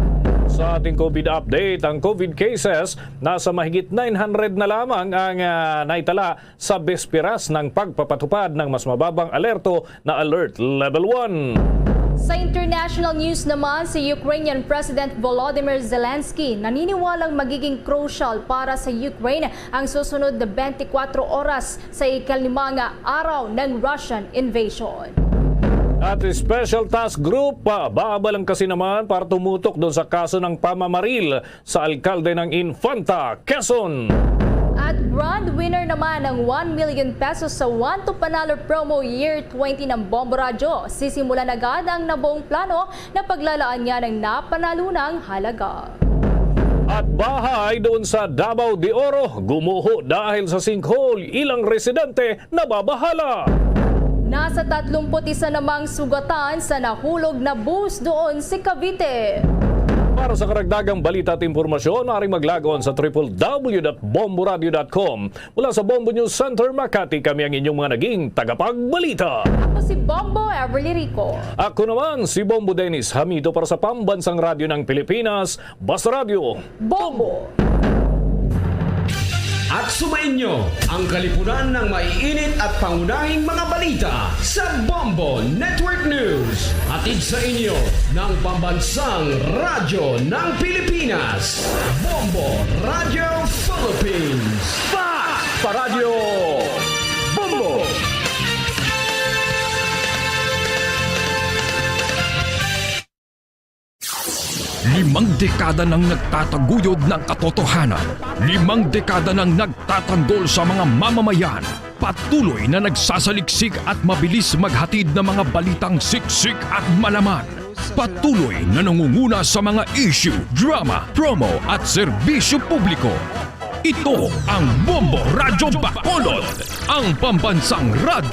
Sa ating COVID update, ang COVID cases nasa mahigit 900 na lamang ang naitala sa bespiras ng pagpapatupad ng mas mababang alerto na Alert Level 1. Sa international news naman, si Ukrainian President Volodymyr Zelensky naniniwalang magiging crucial para sa Ukraine ang susunod na 24 oras sa ika-5 araw ng Russian invasion. At Special Task Group babalang kasi naman para tumutok doon sa kaso ng pamamaril sa alkalde ng Infanta, Quezon. At grand winner naman ng 1 million pesos sa 1 to Panalo Promo Year 20 ng Bombo Radio. Sisimulan agad ang nabuong plano na paglalaan niya ng napanalunang halaga. At bahay doon sa Davao de Oro, gumuho dahil sa sinkhole, ilang residente nababahala. Nasa 31 namang sugatan sa nahulog na bus doon si Cavite. Para sa karagdagang balita at impormasyon, maaaring maglagon sa www.bomboradio.com. Mula sa Bombo News Center, Makati, kami ang inyong mga naging tagapagbalita. Ako si Bombo Everly Rico. Ako naman si Bombo Dennis Hamito para sa Pambansang Radyo ng Pilipinas, Basta Radio. Bombo! At sumainyo ang kalipunan ng maiinit at pangunahing mga balita sa Bombo Network News. Hatid sa inyo ng Pambansang Radyo ng Pilipinas, Bombo Radio Philippines. Paradyo Bombo! Limang dekada nang nagtataguyod ng katotohanan. 5 dekada nang nagtatanggol sa mga mamamayan. Patuloy na nagsasaliksik at mabilis maghatid ng mga balitang siksik at malaman. Patuloy na nangunguna sa mga issue, drama, promo at serbisyo publiko. Ito ang Bombo Radyo Bacolod, ang pambansang radyo